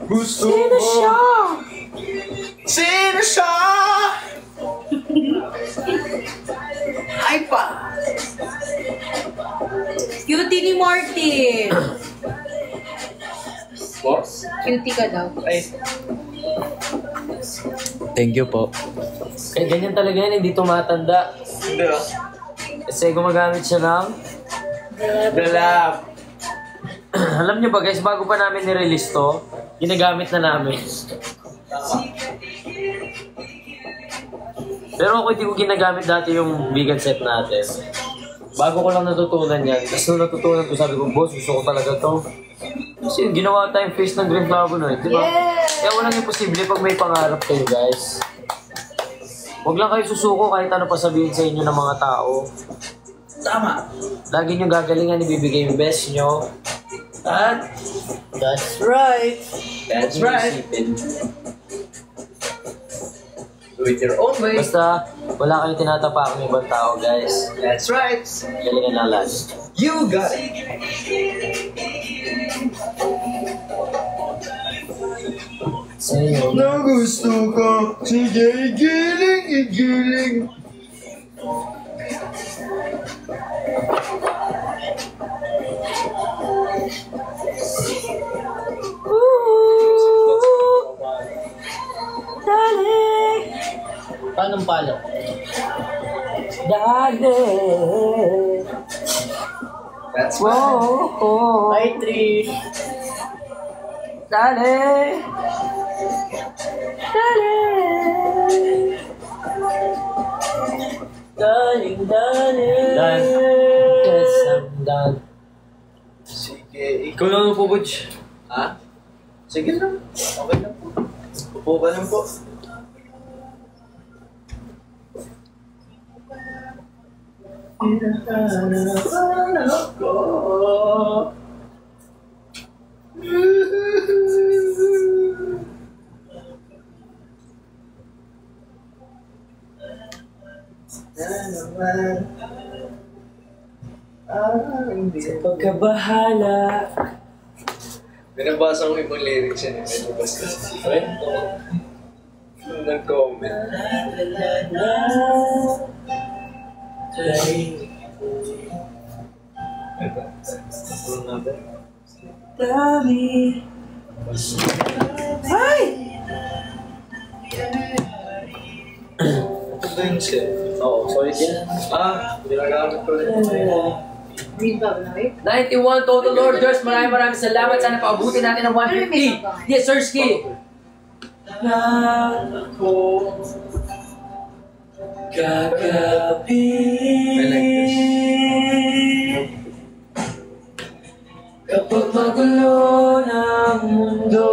gusto Sino mo. siya? Sino siya? Ay pa! Cutie ni Martin. Boss? Cutie ka daw. Ay, Thank you po. Eh, ganyan talaga yan, hindi tumatanda. hindi ah. Kasi gumagamit siya ng... Dalap. Alam niyo ba guys, bago pa namin nirelease to, ginagamit na namin. Pero ako hindi ko ginagamit dati yung vegan set natin. Bago ko lang natutunan yan. Tapos nung natutunan ko, sabi ko, boss, gusto ko talaga to. Kasi ginawa tayong face ng Green Flavonoid, di ba? Kaya walang imposible pag may pangarap kayo guys. Huwag lang kayo susuko kahit ano pa sabihin sa inyo ng mga tao. Tama. Lagi nyo gagalingan, ibibigay yung best nyo. At That's right. that's right. Do it your own way. Basta, wala kayong tinatapak ng ibang tao, guys. That's right. Galingan lang lagi. You got it. Sa'yo. Na gusto ko, sige, igiling. Paano palo? Dali. That's Whoa. Bye, Trish. Dali. Dali. Darling, darling. Done. Yes, I'm done. Sige, Ikaw lang po, Butch. Ha? Sige lang. Okay lang po. Upo ka lang po. Pagkabahala. Binabasa ko ibang lyrics yan eh. Medyo basta. Kwento. Nag-comment. Dami. Ay! Ito yung shit. Oo, solid yan. Ginagamit ko rin. Green Flavonoid. 91 total orders. Maraming salamat. Sana paabutin natin ng 150. Yes, Sir Ski. Ako kagabi. Kapag magulo ng mundo,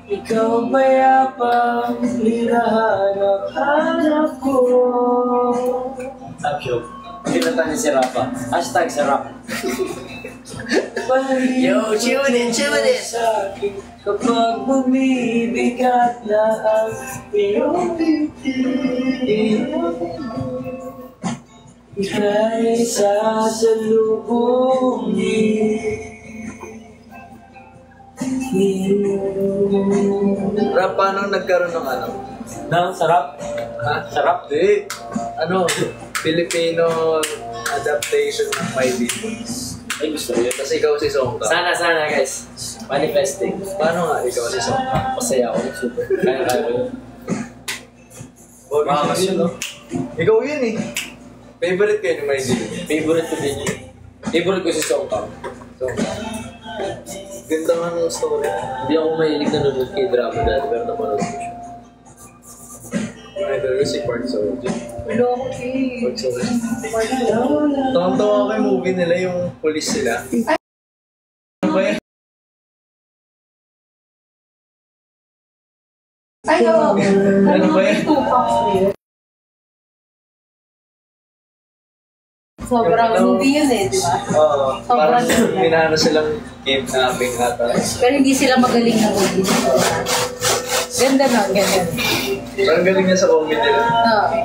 ikaw ang mayapang hinahanap ko. Tapos pinata ni si Rafa. Hashtag si Rafa. Yo, tune in. Kapag bumibigat na ang iyong bibig, ika'y sasalubungin. Rap, paano nagkaroon ng ano? Nang sarap. Ha? Sarap. Di. Ano? Filipino adaptation ng My Demons. Ay, gusto ko yun. Kasi ikaw si Songka. Sana guys. Manifesting. Paano nga ikaw si Songka? Masaya ako. Super. Kaya ko yun. Makakas yun, no? Ikaw yun eh. Favorite kayo ni My Demons. Favorite ko din yun. Favorite ko si Song Kang. Ganda nga ng story. Hindi ako mahilig na nanonood kay drama dati, pero napanood ko siya. Idol ko si Park Seo-joon. Wala ko eh. Park Seo-joon. Tawang-tawa ko yung movie nila, yung police sila. Ano ba yan? Ay, oo. Ano ba yan? Sobrang movie yun eh, di ba? Oo. Parang minano silang kidnapping ata. Pero hindi sila magaling na movie. Ganda na, ganda. Parang galing niya sa comedy nila. Oo.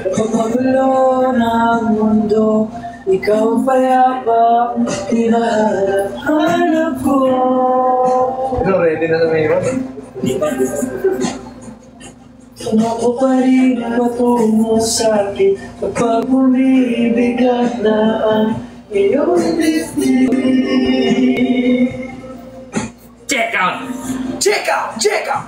Pagmagulo ng mundo, ikaw payapa, hinahanap ko. Ano, ready na sa mayroon? Ako pa rin patungo sa'kin kapag bumibigat na ang iyong dibdib. Check out! Check out! Check out!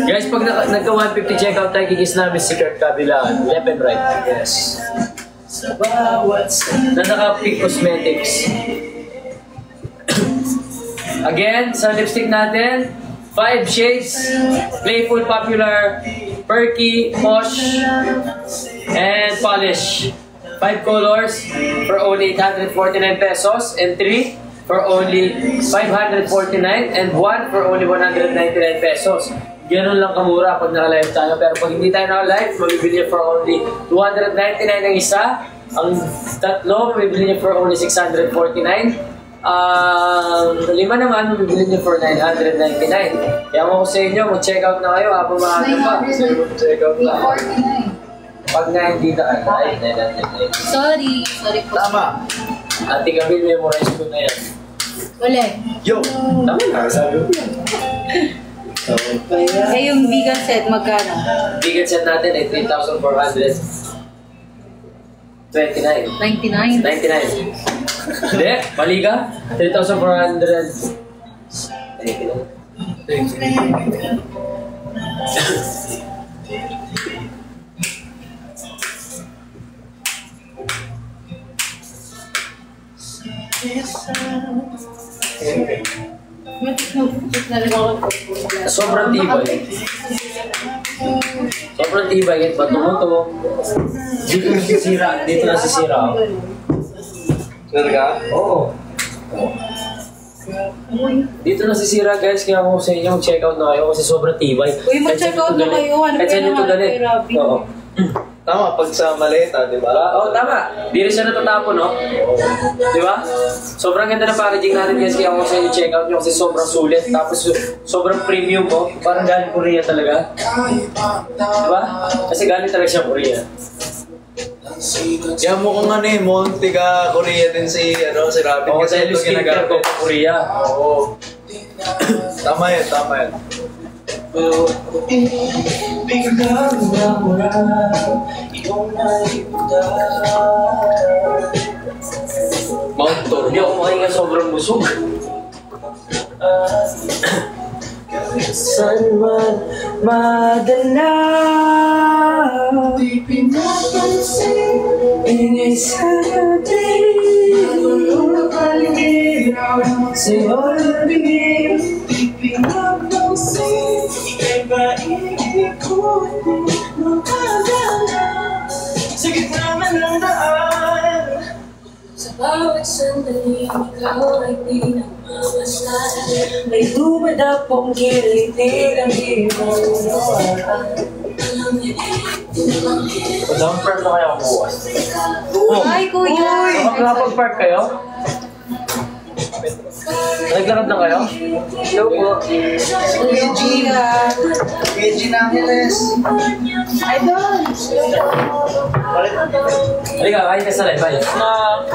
Guys, pag nagka-150 check out tayo, kikis namin si Kurt Kabilaan. Left and right. Yes. Sa bawat Na naka-Peak Cosmetics. Again, sa lipstick natin, 5 shades, Playful, Popular, Perky, Posh, and Polish. 5 colors for only 849 pesos, and 3 for only 549, and 1 for only 199 pesos. Ganun lang kamura pag naka-live tayo. Pero pag hindi tayo naka-live, mabibili for only 299 ang isa. Ang tatlo, mabibili niya for only 649. Lima naman, mabibili niyo for 999. Kaya mo ko sa inyo, mag-check out na kayo habang maaga pa. Check out na. 49. Pag nga hindi na-alive, 999. Sorry po. Tama! Ate Gabi, memorize ko na yan. Ulit. Yo! Tama na, sabi ko. Eh, yung vegan set, magkano? Bigat set natin ay 3,429. 99. 99. Hindi, mali ka. 3,400. Sobrang tibay. Sobrang tibay. Kahit bato mo to. Dito nasisira. Dito nasisira. Sure ka? Oo. Dito nasisira guys, kaya ako sa inyo mag-check out na kayo kasi sobrang tibay. Uy, mag-check out na kayo. Ano Kahit saan kayo ito naman galit. kay Robby? Oo. Tama, pag sa maleta, di ba? Oo, tama. Di rin siya natatapon, no? Di ba? Sobrang ganda ng packaging natin guys, kaya ako sa inyo check out nyo kasi sobrang sulit. Tapos sobrang premium mo. Parang galing Korea talaga. Di ba? Kasi galing talaga siya Korea. Kaya mo kung ano eh, Monty ka, Korea din si Robin. Oo, Kasi dahil ito skincare ko ginagamit. pa Korea. Oo. Tama yan, tama yan. biglang nawala, iyong nakita. Mount Tour. Hindi ako makahinga sobrang busog. Saan man madala, di pinapansin, ingay sa gabi. Nagulong na paligid, sa'yo nabigil, di pinapansin, ika'y ba iikot makadala, sa gitna man ng daan. Sa bawat sandali, ikaw ay di nagmamasdan. May dumadapong kilitin ang iyong luwaan. Dumper na kaya ako bukas. Ay, kuya! Nakapag-park kayo? Naglakad na kayo? Hello po. Kuya! Medyo na Angeles. Halika, kain ka sa live. Bye.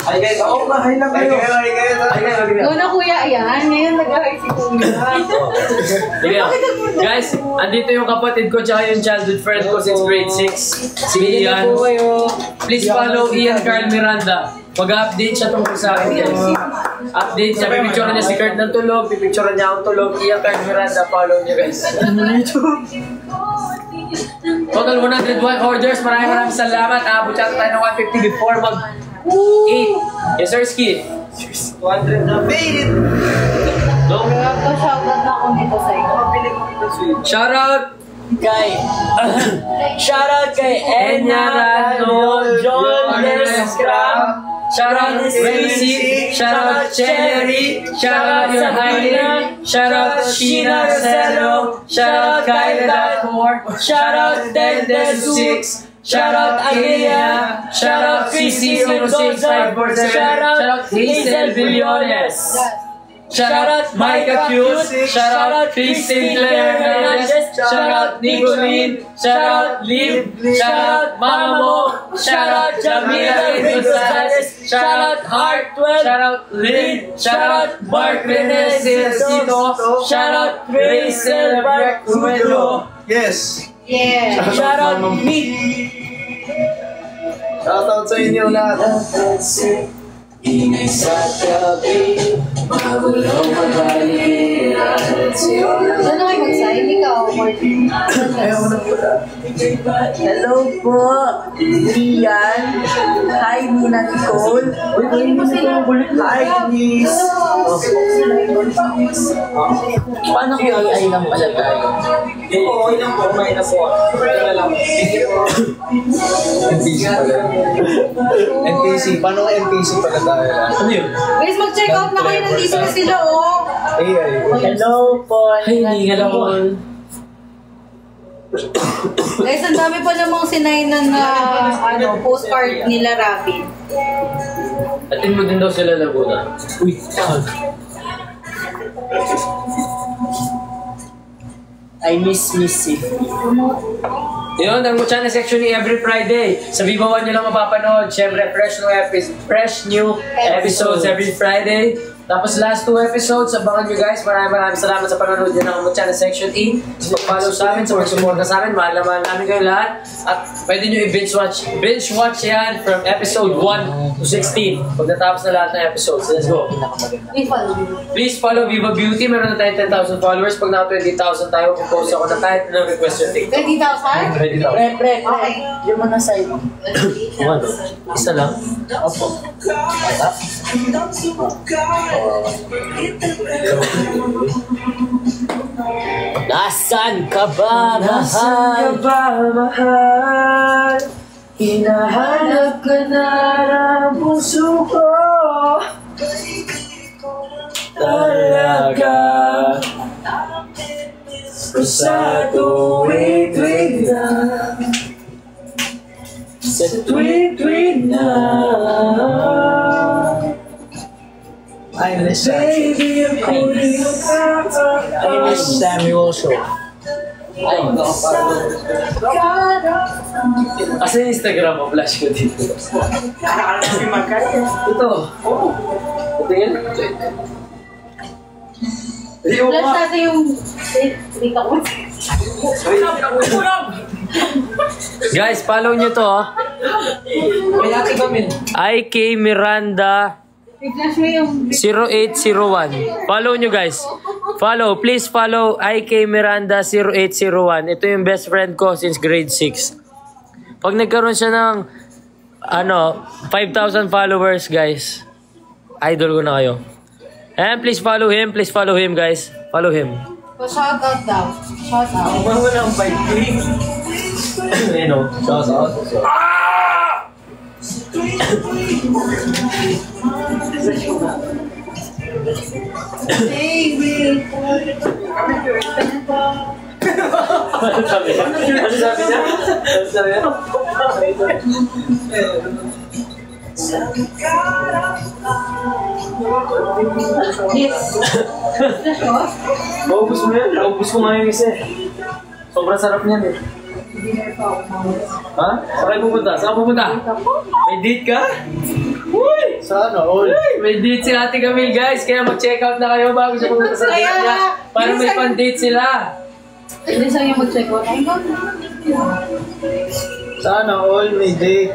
Ay guys, oo ba? Kain lang kayo. Ay guys, Doon na kuya, ayan. Ngayon nag-ahay si kuya. sige. Guys, andito yung kapatid ko tsaka yung childhood friend ko since grade 6. Si Ian. Please follow Ian Carl Miranda. Mag-update siya tungkol sa akin guys. Update siya. Pipicturean niya si Kurt ng tulog. Pipicturean niya akong tulog. Ian Carl Miranda. Follow niyo guys. Total 101 orders. Maraming salamat. Abot yata tayo ng 150 before mag-8. Yes, sir, Ski. 200 na. Made it! Shoutout na ako nito sa iyo. Shoutout kay Enya Rano, John Lescram, shoutout Tracy, shoutout Cherry, shoutout Your Highness, shoutout Sheena Rosero, shoutout Kyla Dacour, shoutout Dendes6, shoutout Amelia, shoutout Chrissy 0654, shoutout Hazel Villones. Shoutout Micah Hughes, shoutout Kristen Claire Hernandez, shoutout Nicolene, shoutout Liv, shoutout Mama Mo, shoutout Jamila Gonzalez, shoutout Art12, shoutout Lynn, shoutout Mark Menezes, shoutout Rachel Barcudo. Yes! Yeah. Shoutout Meet. Shoutout sa inyo lahat. Ingay sa tabi, magulong mabaliran siya. Saan na kayo mag-sign? Ikaw, Martin. Hello po, Rian. Hi, Nina Nicole. Hi, Miss. Paano kung AI lang pala tayo? Okay lang po, may na po. NPC, paano NPC pala tayo? Ano yun? Guys, mag-check out na kayo. Nandito na sila, oh. Hello po. Ay, hindi ka lang. Guys, ang dami pa namang sinainan na postcard nila Rapid. Atin mo din daw sila Laguna. Uy, I miss Missy. yun, ang channel section ni every Friday. Sa Viva One nyo lang mapapanood. Siyempre, fresh new episodes every Friday. Tapos last 2 episodes, abangan nyo guys. Maraming salamat sa panonood nyo ng channel section E. Mag-follow sa amin, sa mag-suporta sa amin. Mahal namin kayo lahat. At pwede nyo i-binge watch yan from episode 1 to 16. Pag natapos na lahat ng episodes. Let's go. Please follow Viva Beauty. Meron na tayo 10,000 followers. Pag na 20,000 tayo, mag-post ako na kahit ng request yung TikTok. 20,000? Pre. Yung mga side. Ano? Isa lang? Opo. Nasaan ka ba, mahal? Hinahanap ka na ng puso ko. Talaga. Sa tuwing na. Sa tuwing na. I miss Samuel Show. Asa yung Instagram mo? Flash ko dito. Ito. Ito yan. Plus natin yung... Guys, follow nyo to. IK Miranda I-flash mo yung... 0801. Follow nyo guys. Please follow IK Miranda 0801. Ito yung best friend ko since grade 6. Pag nagkaroon siya ng 5,000 followers guys, idol ko na kayo. And please follow him guys. Follow him. Shoutout daw. Shoutout. Ano lang 5K? Ano? Shoutout. Baby. Ano sabi niya? Yes. Flash mo? Maubos mo yan. Maubos ko nga yung isa eh. Sobrang sarap niyan eh. Ha? Saan pupunta? May date ka? Uy! Sana all. May date si Ate Camille guys. Kaya mag-check out na kayo bago siya pumunta sa date niya. Para may pan-date sila. Hindi sa'yo mag-check out. Sana all may date.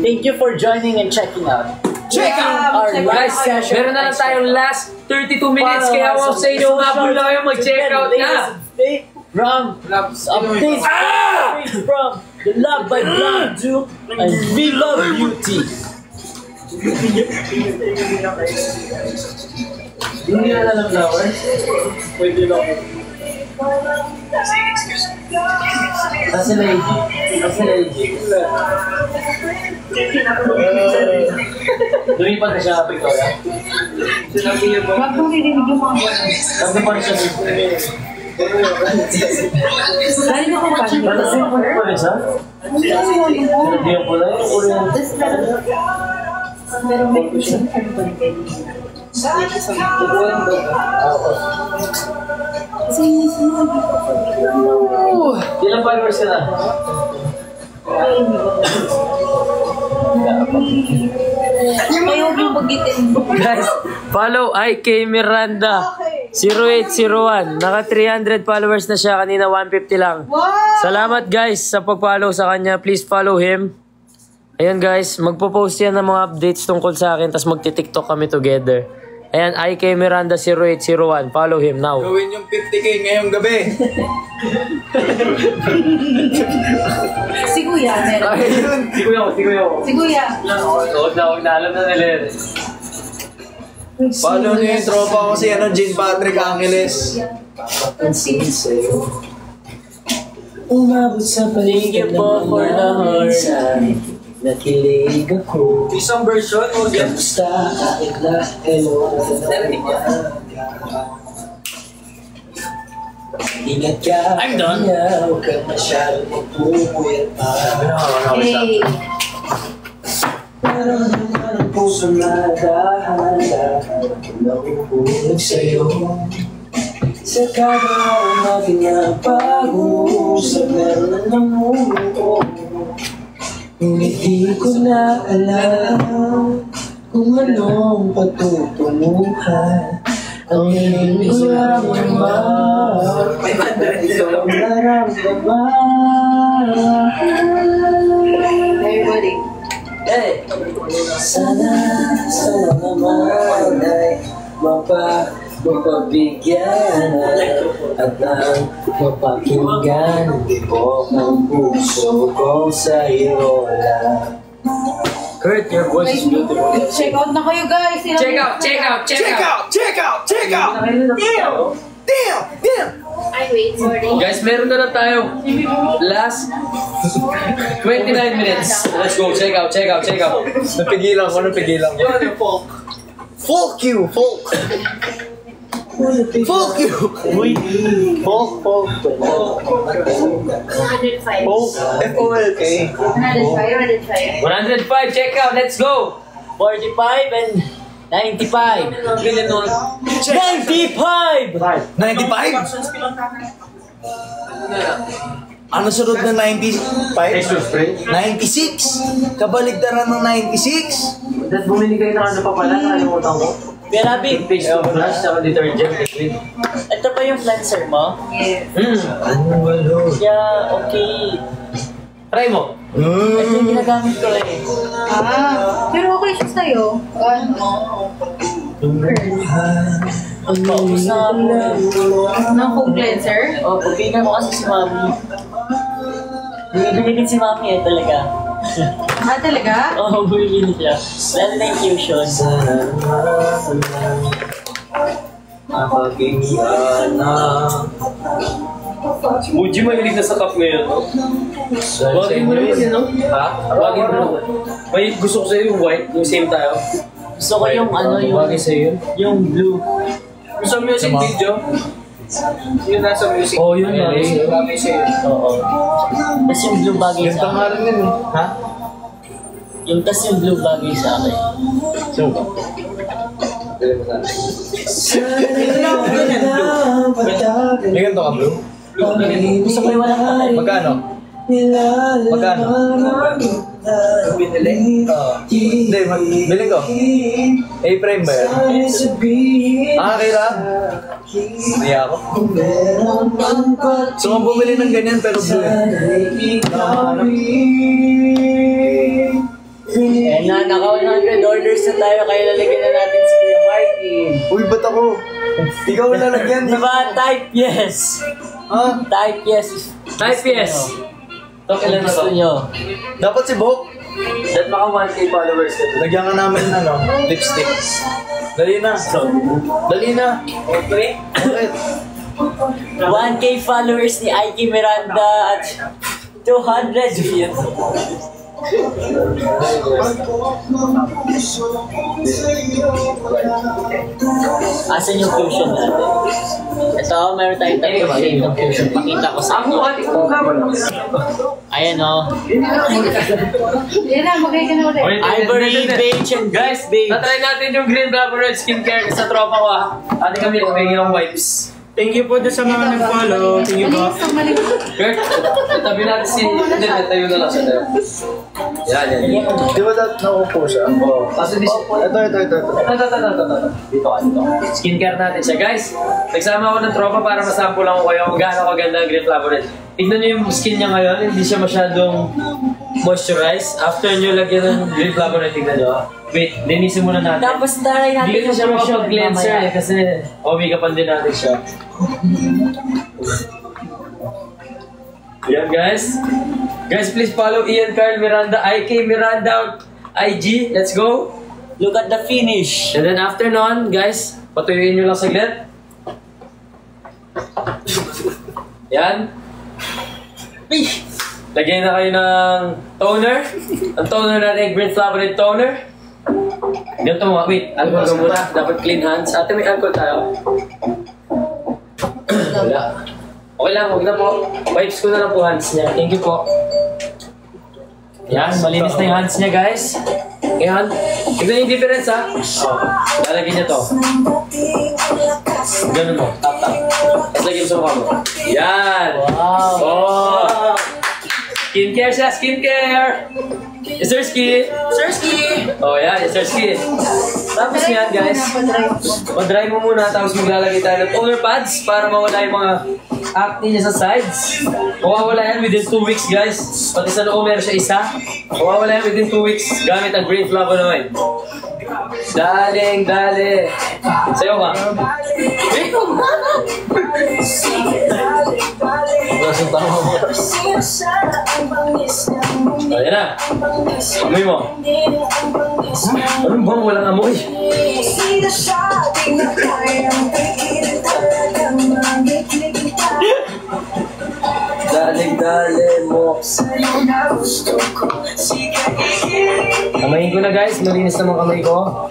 Thank you for joining and checking out. Check out our guys, live session. meron na lang tayong last 32 minutes. Kaya ako sa inyo, mabul na kayo mag-check out na. update from The Love by Blonde Duke and Viva Beauty. Hindi na alam flowers. Pwede lang. Kasi na AG. Lumipan na siya kapag ito. Sinabi niya ba? Wag mong ririnig yung mga bola. Sabi pa rin siya. Dahil ako pa. Patasin pa rin siya? Hindi yung pula. Yung pula yan. Pero may kusyon ka rin ba ni Kelly? Ilang followers ka na? Ayaw yung bagitin. Guys, follow IK Miranda 0801. Naka 300 followers na siya. Kanina 150 lang. Salamat guys sa pag-follow sa kanya. Please follow him. Ayan guys, magpo-post yan ng mga updates tungkol sa akin. Tapos magti-TikTok kami together. Ayan, IK Miranda 0801. Follow him now. Gawin yung 50K ngayong gabi. Si Kuya, meron. Si Kuya. Si Kuya. Huwag na. Alam na nila yun. Follow niyo yung tropa ko si Jean Patrick Angeles. Papansin sa'yo. Umabot sa paligid mo for the heart. Nakilig ako. Isang version o yan? Kamusta kahit na hello. Ingat ka. I'm done. Huwag ka masyadong magpupuyat pa. Hey. Parang naman ang puso na dahan-dahan nahuhulog sa'yo. Sa kada araw natin na pag-uusap, meron na namumuo. Ngunit di ko na alam kung anong patutunguhan. Ang hiling ko lang naman, ikaw ang naramdaman. Everybody. Hey! Sana naman ay mapabigyan at ang mapakinggan ko ang puso ko sa iyo lang. Kurt, your voice is beautiful. Check out na kayo guys. Check out! Damn! I wait for it. Guys, meron na lang tayo. Last 29 minutes. Let's go. Check out. Napigilan ko. Fuck you! Fuck you! Folk. 105. F-O-L-K. 105. Check out. Let's go. 45 and 95. 95! 95? Ano sunod na 95? 96? Kabaligtaran ng 96? Dahil bumili kayo ng ano pa pala, nakalimutan ko. Pero big, Face to brush, saka detergent, liquid. ito pa yung cleanser mo? Yes. Yeah, okay. Try mo. Ito yung ginagamit ko eh. Pero okay siya sa'yo. Ang paubos na ako eh. Ng foam cleanser? Oh, pagpingan mo kasi si Mami. Bumibili si Mami eh talaga. Talaga? Oo, bumibili siya. Lalo na infusion. Muji mahilig na sa cup ngayon, no? Wagin mo naman yun, no? Ha? Wagin mo naman. May gusto ko sa'yo yung white, yung same tayo. Gusto ko yung ano, Wagin sa'yo yun. yung blue. Gusto mo music video? Yung nasa music. Oh, yun na. Wagin sa'yo. Oo. Tapos yung blue bagay Yung sa akin. pangalan yun, ha? Tas yung blue bagay sa akin. So, may ganito ka, bro? Gusto ko yung walang kakay. Magkano? Binili? Hindi, bilhin ko. A-frame ba yan? Kira? Niya ako. So, kung bumili ng ganyan pero blue Eh na, naka 100 orders na tayo, kaya lalagyan na natin si Kuya Martin. Uy, ba't ako? Ikaw lalagyan. Di ba? Type yes. Type yes. Type yes. Ito, kailan na Gusto to? nyo. Dapat si Bok. That maka 1K followers ka. Lagyan ka namin lipstick. Dali na. Dali na. Okay. Bakit? 1K followers ni Aiki Miranda at 200 views. Asan yung fusion natin? Ito, meron tayong tatlo shade ng fusion. Pakita ko sa inyo. Ayan o. Yan na, magay ka na ulit. Ivory, beige, and Guys, beige. natry natin yung Green Black Red skincare sa tropa ko ha. Ate kami nagpahingin ng wipes. Thank you po doon sa mga nag-follow. Thank you po. Kurt, tabi natin si... Hindi, tayo na lang siya tayo. Yan. Di ba naupo siya? Oo. Kaso di siya... Ito. Ito. Dito. Skincare natin siya. Guys, nagsama ako ng tropa para masample lang ko kayo kung gaano kaganda ang Green Flavored. Tignan nyo yung skin niya ngayon, hindi siya masyadong moisturized. After nyo lagyan ng Green Flavored, tignan nyo. Wait, linisin muna natin. Tapos taray natin Hindi ko siya mag-shot cleanser kasi umigapan din natin siya. Yan guys. Guys, please follow Ian Carl Miranda, IK Miranda, IG. Let's go. Look at the finish. And then after nun, guys, patuyuin nyo lang saglit. Yan. Lagyan na kayo ng toner. Ang toner natin, Green Flavored Toner. Ganito mo, wait, alcohol ka muna. Dapat clean hands. Ate, may alcohol tayo. Wala. Okay lang, huwag na po. Wipes ko na lang po hands niya. Thank you po. Yan, malinis na yung hands niya, guys. Yan. Tignan yung difference, ha? Lalagyan niya to. Ganun mo. Tap. Tapos lagyan mo sa mukha mo. Yan. Wow. Oh. Skincare siya, skincare. Yes, sir, Ski. Sir, Ski. Oh, yan. Yes, sir, Ski. Tapos yan, guys. Pa-dry mo muna, tapos maglalagay tayo ng toner pads para mawala yung mga acne niya sa sides. Mawawala yan within 2 weeks, guys. Pati sa loob meron siya isa. Mawawala yan within 2 weeks gamit ang Green Flavonoid. Daling, dali. Sayo ka. Lasong tama mo. Ayan na. Amoy mo. Anong bang walang amoy? Daling-dali mo. Kamayin ko na guys. Malinis naman kamay ko.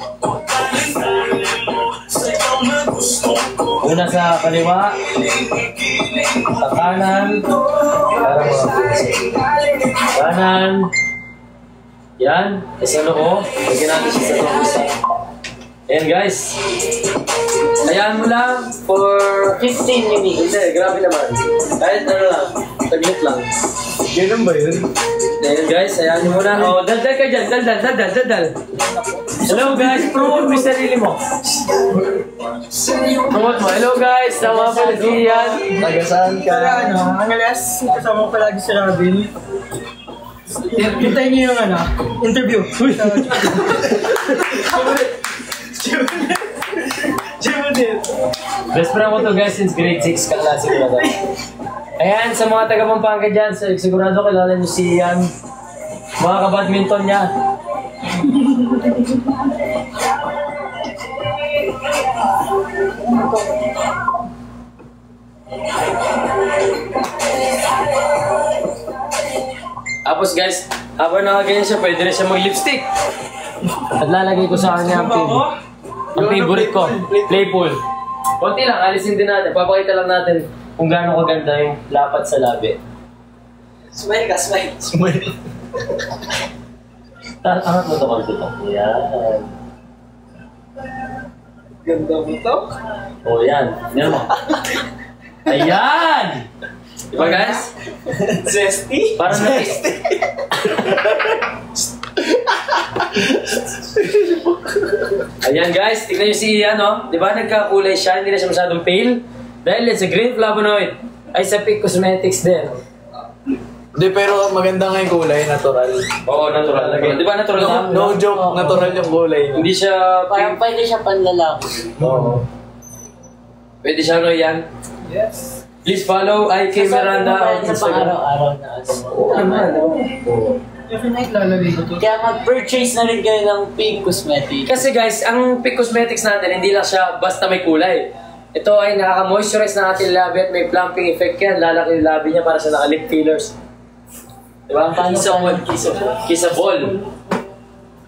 Una sa kaliwa. Sa kanan. Para kanan. Yan. Isa ano ko. Lagyan natin siya sa tubusan. Ayan guys. Hayaan mo lang for 15 minutes. Hindi, grabe naman. Kahit ano lang. Taglit lang. Ganun ba yun? Ayan guys, hayaan nyo muna. Oh, daldal ka dyan. Daldal. Hello guys, promote mo yung sarili mo. Promote mo. Hello guys, sama pala si Ian. Tagasaan ka. Ang alas, kasama ko palagi si Robin. Hintayin niyo yung interview. Best friend ko to guys since grade 6 kaklase ko na to. Ayan, sa mga taga Pampanga dyan, sigurado kilala nyo si Ian. Mga kabadminton niya. Tapos guys, habang nakaganyan siya, pwede rin siya mag-lipstick. At lalagay ko sa kanya ang favorite ko, Playful. Konti lang, alisin din natin. Papakita lang natin kung gaano kaganda yung lapat sa labi. Smile ka, smile. Angat mo ito konti lang. Yan. Ganda mo to. O yan. Yan mo. Ayan! Diba guys? Zesty? Parang Ayan guys, tignan nyo si Ian, no? Diba nagkakulay siya, hindi na siya masyadong pale? Dahil it's a green flavonoid. Ay sa Peak Cosmetics din. Hindi, pero maganda nga yung kulay, natural. Oo, natural. Di ba natural na? No joke, natural yung kulay. Hindi siya Parang pink. pwede siya panlalaki. Oo. Pwede siya ano yan? Yes. Please follow IK Miranda on Sa Instagram. pang-araw-araw na ano. Oo naman, oo. Kaya mag-purchase na rin kayo ng Pink Cosmetics. Kasi guys, ang Pink Cosmetics natin, hindi lang siya basta may kulay. Ito ay nakaka-moisturize ng ating labi at may plumping effect yan. Lalaki yung labi niya para sa naka-lip fillers. Diba? Kissable.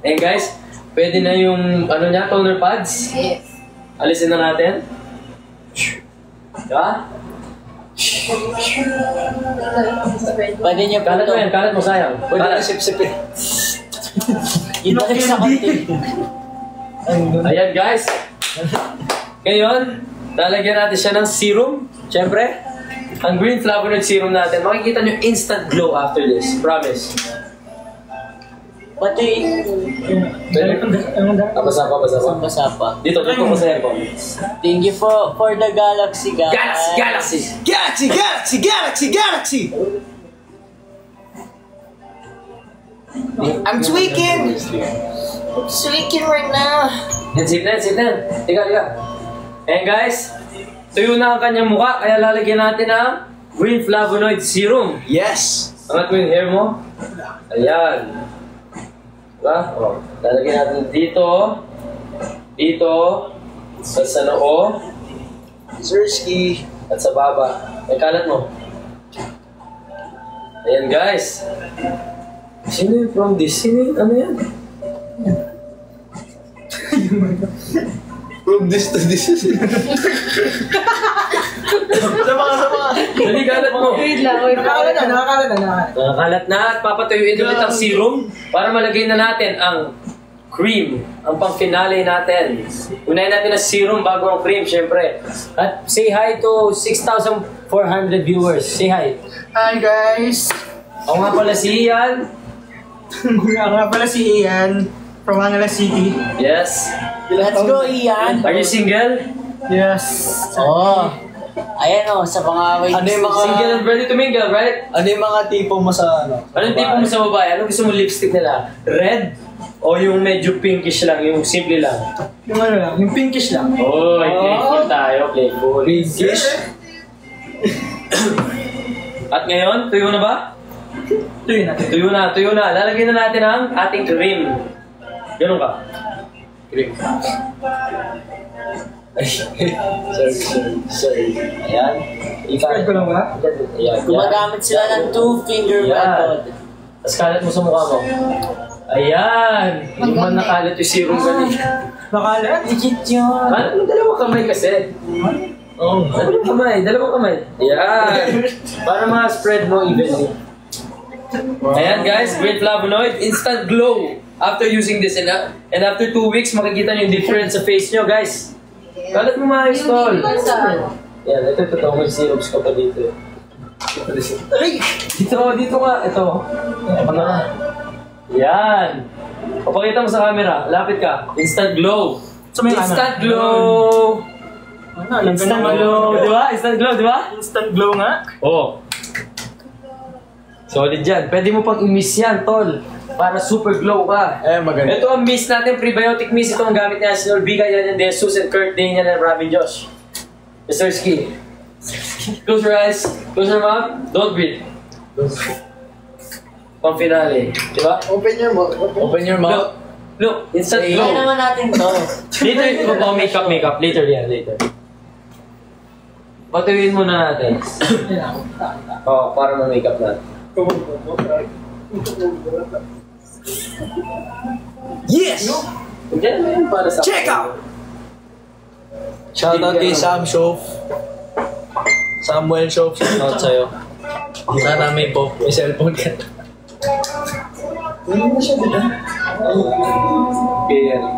Ayan guys, pwede na yung ano niya, toner pads. Yes. Alisin na natin. Diba? Pwede niyo po Kalat mo yan, kalat mo sayang. Pwede na Kalat. sip-sipin. Ibalik sa konti. Ayan guys. Ngayon, lalagyan natin siya ng serum. Siyempre, ang green flavonoid serum natin. Makikita nyo instant glow after this. Promise. Pati Basa basa-basa. Dito ko sa aircon. Thank you for the Galaxy, guys. Galaxy! Galaxy! I'm tweaking! Shaking right now. Yan, sip na. Tiga. Ayan guys, tuyo na ang kanyang mukha, kaya lalagyan natin ang green flavonoid serum. Yes! Angat mo yung hair mo. Ayan. Diba? O, lalagyan natin dito, at sa noo, Zerski! at sa baba. Ay, kalat mo. Ayan guys. Sino yung from this? Sino yung ano yan? From this to this. Sama ka. Dali, kalat mo. Nakakalat na at papatuyuin ulit ang serum para malagay na natin ang cream, ang pang-finale natin. Unahin natin ang serum bago ang cream, syempre. At say hi to 6,400 viewers. Say hi. Hi guys! Ako nga pala si Ian. Ako nga pala si Ian from Manila City. Yes. Let's go, Ian. Are you single? Yes. Oh. Ayan o, sa mga Ano yung mga... Single and ready to mingle, right? Ano yung mga tipo mo sa ano? Anong tipo mo sa babae? Anong gusto mo lipstick nila? Red? O yung medyo pinkish lang, yung simple lang? Yung ano lang, yung pinkish lang. Oy, playful tayo, playful. Pinkish? At ngayon, tuyo na ba? Tuyo na. Tuyo na. Lalagyan na natin ang ating cream. Ganun ka. Cream. Ay, sorry. Ayan. Spread ko lang ba? Ayan. Gumagamit sila ng two-finger Yan. method. Tapos kalat mo sa mukha mo. Ayan. Hindi man nakalat yung serum kanina. Nakalat? Legit yun. Ano, dalawang kamay kasi. Oo. Dalawang kamay. Ayan. Para ma-spread mo evenly. Ayan guys, green flavonoid, instant glow after using this. And after 2 weeks, makikita nyo yung difference sa face nyo guys. Kalat mo maayos, tol. Yan, ito totoo may syrups ka pa dito. Dito nga, ito. Ano nga? Yan. Papakita mo sa camera, lapit ka. Instant glow. Instant glow. Instant glow, di ba? Instant glow, di ba? Instant glow nga. Oo. Solid yan. Pwede mo pang i-miss yan, tol. Para super glow ka. Maganda. Ito ang mist natin, prebiotic mist. Ito ang gamit niya si Nolbiga, yan yung Jesus and Kurt, Daniel and Robin Josh. Mr. Ski. Close your eyes. Close your mouth. Don't breathe. Pang finale. Diba? Open your mouth. Look, instant Kaya glow. naman natin to. Later, makeup. Later yan, later. Patuloyin muna natin. Para ma-makeup natin. Yes! Hindi, para sa... Check out! Shoutout kay Sam Shof. Samuel Shof, shoutout sa'yo. Sana may cellphone ka. Ano na siya, diba? Okay, yan.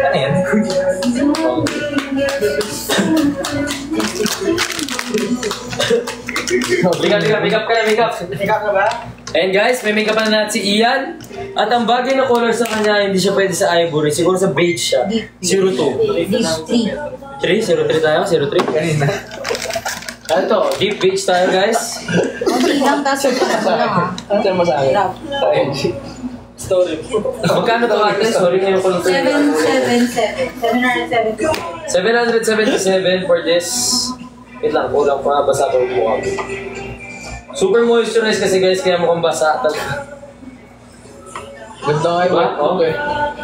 Ano yan? Makeup ka na. Ikaw na ba? And guys, may makeup na natin si Ian. At ang bagay na color sa kanya, hindi siya pwede sa ivory. Siguro sa beige siya. 02. This 3. 03 tayo? 03? Kanina. Ano to? Deep beige tayo guys. Okay lang, tapos ito na lang ha. Ano mo sa akin? Hirap. story. Magkano to ate? Sorry ngayon ko lang. 777 for this. Wait lang, kulang pa. Basa ko mukha. Super moisturized kasi guys, kaya mukhang basa. Ganda kayo. Okay.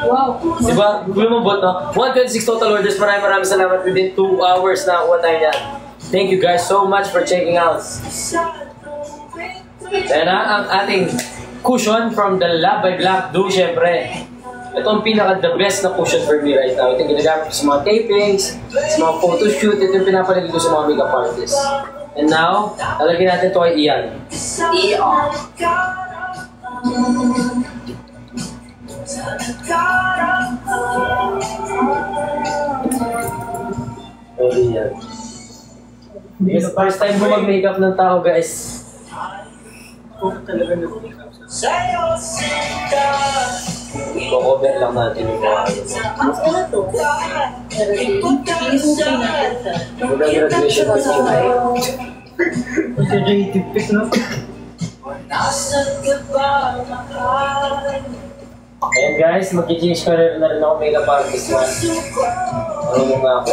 Wow. Diba? Lumabot, no? 126 total orders. Maraming salamat. Within 2 hours na kuha tayo niyan. Thank you guys so much for checking out. Ayan na, ang ating cushion from the Lab by Black Do, syempre. Ito ang pinaka-the best na cushion for me right now. Ito yung ginagamit ko sa mga tapings, sa mga photoshoot. Ito yung pinapalagay ko sa mga makeup artists. And now, lalagyan natin ito kay Ian. Oh, Ian. Because first time mo mag-makeup ng tao, guys. Cover lang natin yung mga Mas ano to? graduation picture. Creative pick, no? Ayan guys, mag-change career na rin ako makeup artist man. Ano mo nga ako?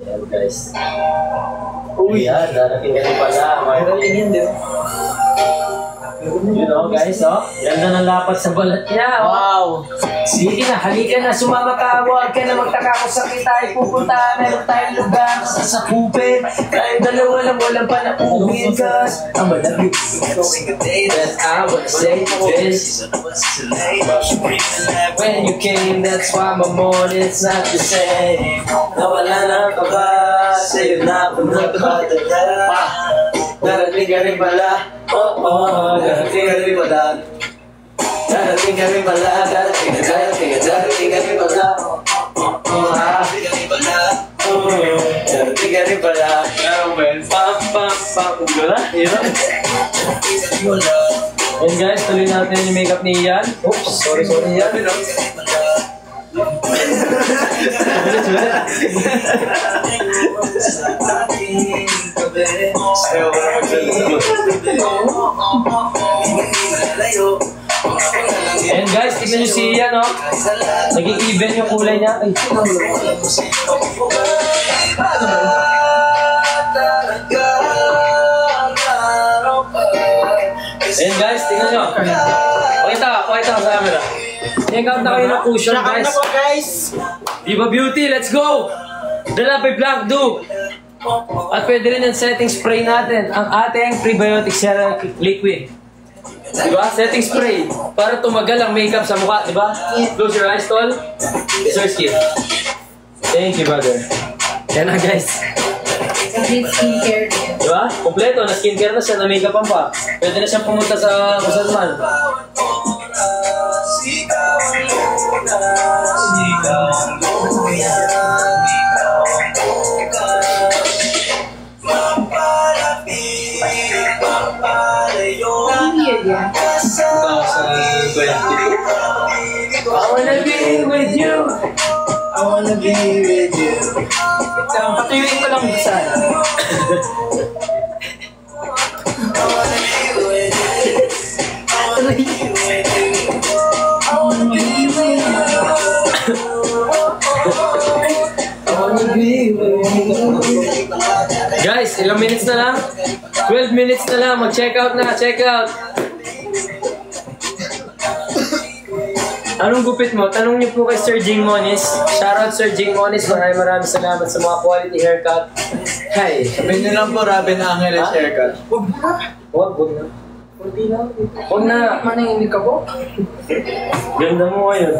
Ayan guys. Ayan, darating ka rin pala. You know guys, oh. Ganda ng lapat sa balat niya, oh. Wow! Sige na, halika na, sumama ka, huwag ka na magtaka kung saan tayo pupunta. Meron tayong lugar sa sakupin. Tayong dalawa lang, walang panauhin, cause I'm a love you. That I would say this. When you came, that's why my morning's not the same. Nawala na ka ba? Sa'yo na ako nagpadala. Darating ka rin pala. Oh, darating ka rin pala. Darating ka rin pala. Darating ka rin pala. Darating ka rin pala. Pam. Gula? And guys, tuloy natin yung makeup ni Ian. Oops, sorry Ian. And guys, tignan nyo si Ian, no? Naging even yung kulay niya. Ay, and guys, tignan nyo. Pakita ka sa camera. Check-out na kayo ng cushion, guys. na po, guys. Diva Beauty, let's go! The Lab by Black Do. At pwede rin ang setting spray natin, ang ating prebiotic serum liquid. Diba? Setting spray. Para tumagal ang makeup sa mukha, diba? Close your eyes, tol. Sir Skip. Thank you, brother. Yan na, guys. Complete skincare. Diba? Kompleto, na skincare na siya, na makeup pa. Pwede na siyang pumunta sa kusan man. I wanna be with you. I wanna be with you. Patuloy ko lang sana. Guys, ilang minutes na lang? 12 minutes na lang. Mag-check out na. Check out. Anong gupit mo? Tanong niyo po kay Sir Jing Moniz. Shoutout Sir Jing Moniz. Maraming salamat sa mga quality haircut. Hi. Sabihin nyo lang po, Robin Angeles haircut. Huwag na. Huwag na. Manahimik ka po? Ganda mo ngayon.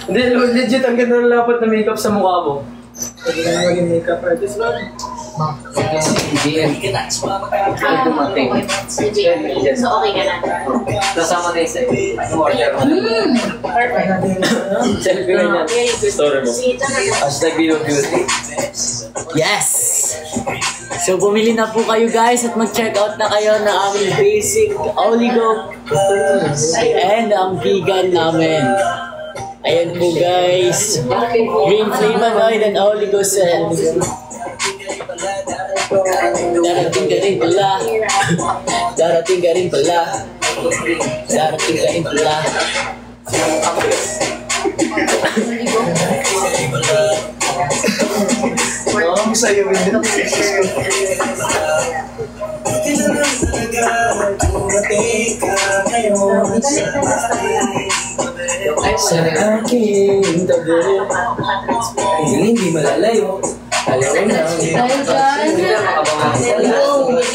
Hindi, legit. Ang ganda ng lapat na makeup sa mukha mo. Pwede na maging makeup artist ba? Dumating. So, okay ka na. Kasama na isa. Perfect. Selfie na yan. Story mo. Hashtag Viva Beauty. Yes! So bumili na po kayo guys at mag-check out na kayo ng aming basic oligo and ang vegan namin. Ayan po guys. Green flavonoid and oligo cells. Darating ka rin pala. Darating ka rin pala. Darating ka rin pala. Ang sayo din. Sa aking tabi, hindi malalayo. Alam mo na.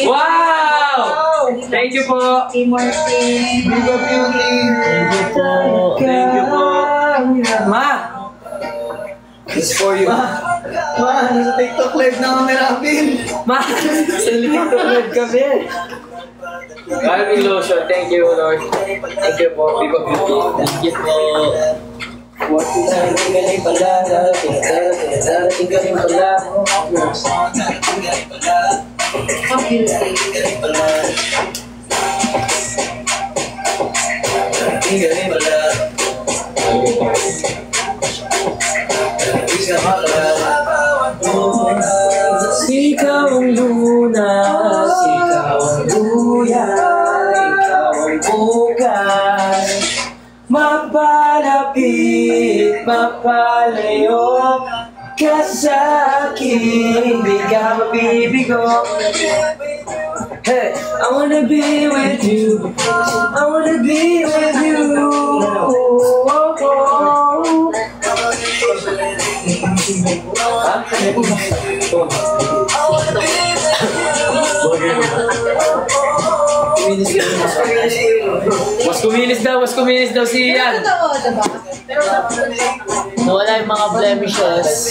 Wow! Thank you po. Team Martin. Viva Beauty! Thank you po. Thank you po. Ma! It's for you. Ma, nasa TikTok live na kami namin. Ma! Sa live kami. Calvin Lotion, thank you, Lord. Thank you po, Viva Beauty. Thank you po. Darating ka rin pala, darating ka rin pala. Ikaw ang lunas, ikaw ang luya, ikaw ang bukas. Mapalapit, mapalayo ka sa akin, di ka mabibigo. Hey, I wanna be with you, I wanna be with you. Oh, oh. Mas kuminis daw si Ian. Totoo, diba? Nawala yung mga blemishes.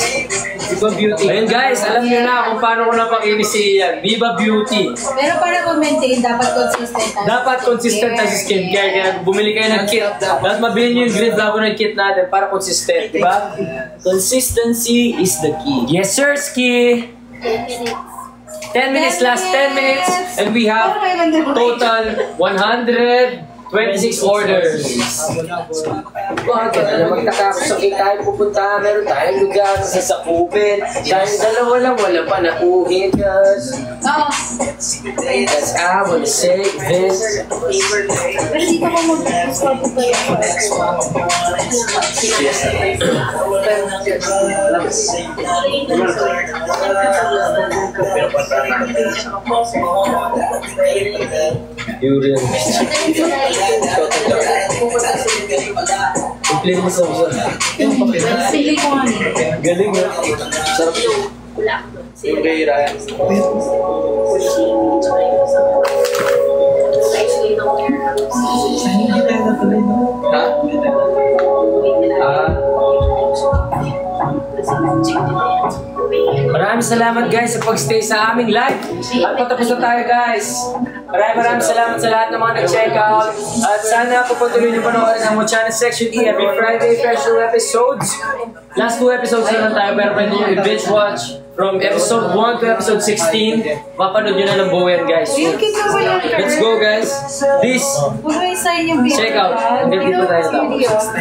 Viva Beauty. Ayun guys, alam niyo na kung paano ko napakinis si Ian. Viva Beauty. Pero para mag-maintain, dapat consistent tayo. Dapat consistent tayo sa skincare. Kaya bumili kayo ng kit. Dapat mabili niyo yung Green Flavonol kit natin para consistent. Diba? Consistency is the key. Yes sir, Ski. 10 minutes, last 10 minutes. And we have total 126 orders. Bakit? Alam magtaka kung saan tayo pupunta. Meron tayong lugar sa sakupin. Tayong dalawa lang, wala pa nauhin. Cause I wanna say this. Pero dito ko mag-stop ko Yuri. Complain mo sa usan. Sige ko nga. Galing na. Sarap yun. Yung kay Ryan. Ha? Maraming salamat guys sa pagstay sa aming live. At patapos na tayo guys. Maraming salamat sa lahat ng mga nag-check out. At sana pupatuloy nyo panoorin ang Mochana Section E every Friday, fresh new episodes. Last 2 episodes na lang tayo, pero pwede nyo i-binge watch from episode 1 to episode 16. Mapanood nyo na ng buo yan guys. Let's go guys. Please check out. Hanggang dito tayo tapos.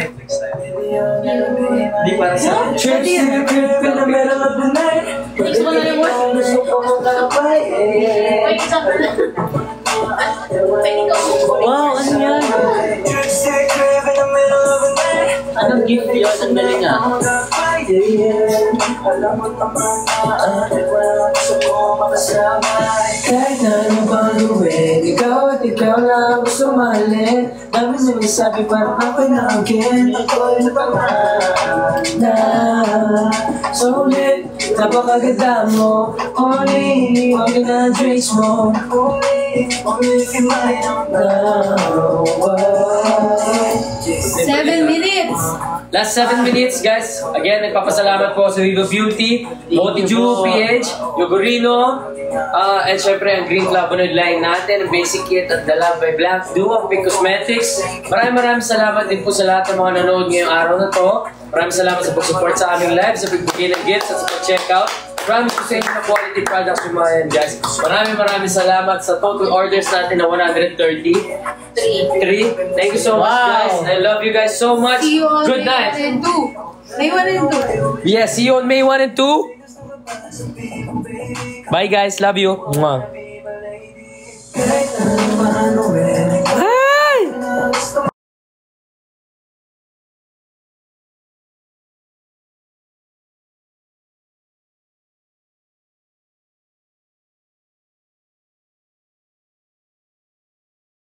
Di para sa trips in the crib in the middle of the night. Wow, ano yan? Anong gift yun? Ang galing ah. Kahit na ano bang gawin, ikaw at ikaw lang gusto mahalin. Dami na may sabi parang ako'y na-again. Ako'y napamana. Sulit, napakaganda mo. Only na drinks mo. Only if you might know. 7 minutes! Last 7 minutes, guys. Again, nagpapasalamat po sa Viva Beauty, Motiju, PH, Yogurino, and syempre ang Green Flavonol line natin, ang basic kit at dala by Black Dew, ang Pink Cosmetics. Maraming salamat din po sa lahat ng mga nanonood ngayong araw na to. Maraming salamat sa pag-support sa aming live, sa pagbigay ng gifts at sa pag-check out. Promise ko sa inyo na quality products yung mga yan, guys. Maraming salamat sa total orders natin na 130. 3. Thank you so much, guys. I love you guys so much. See you on Good night. May 1 and 2. May 1 and 2. Yeah, see you on May 1 and 2. Bye guys, love you. Mwah. Kahit anong paano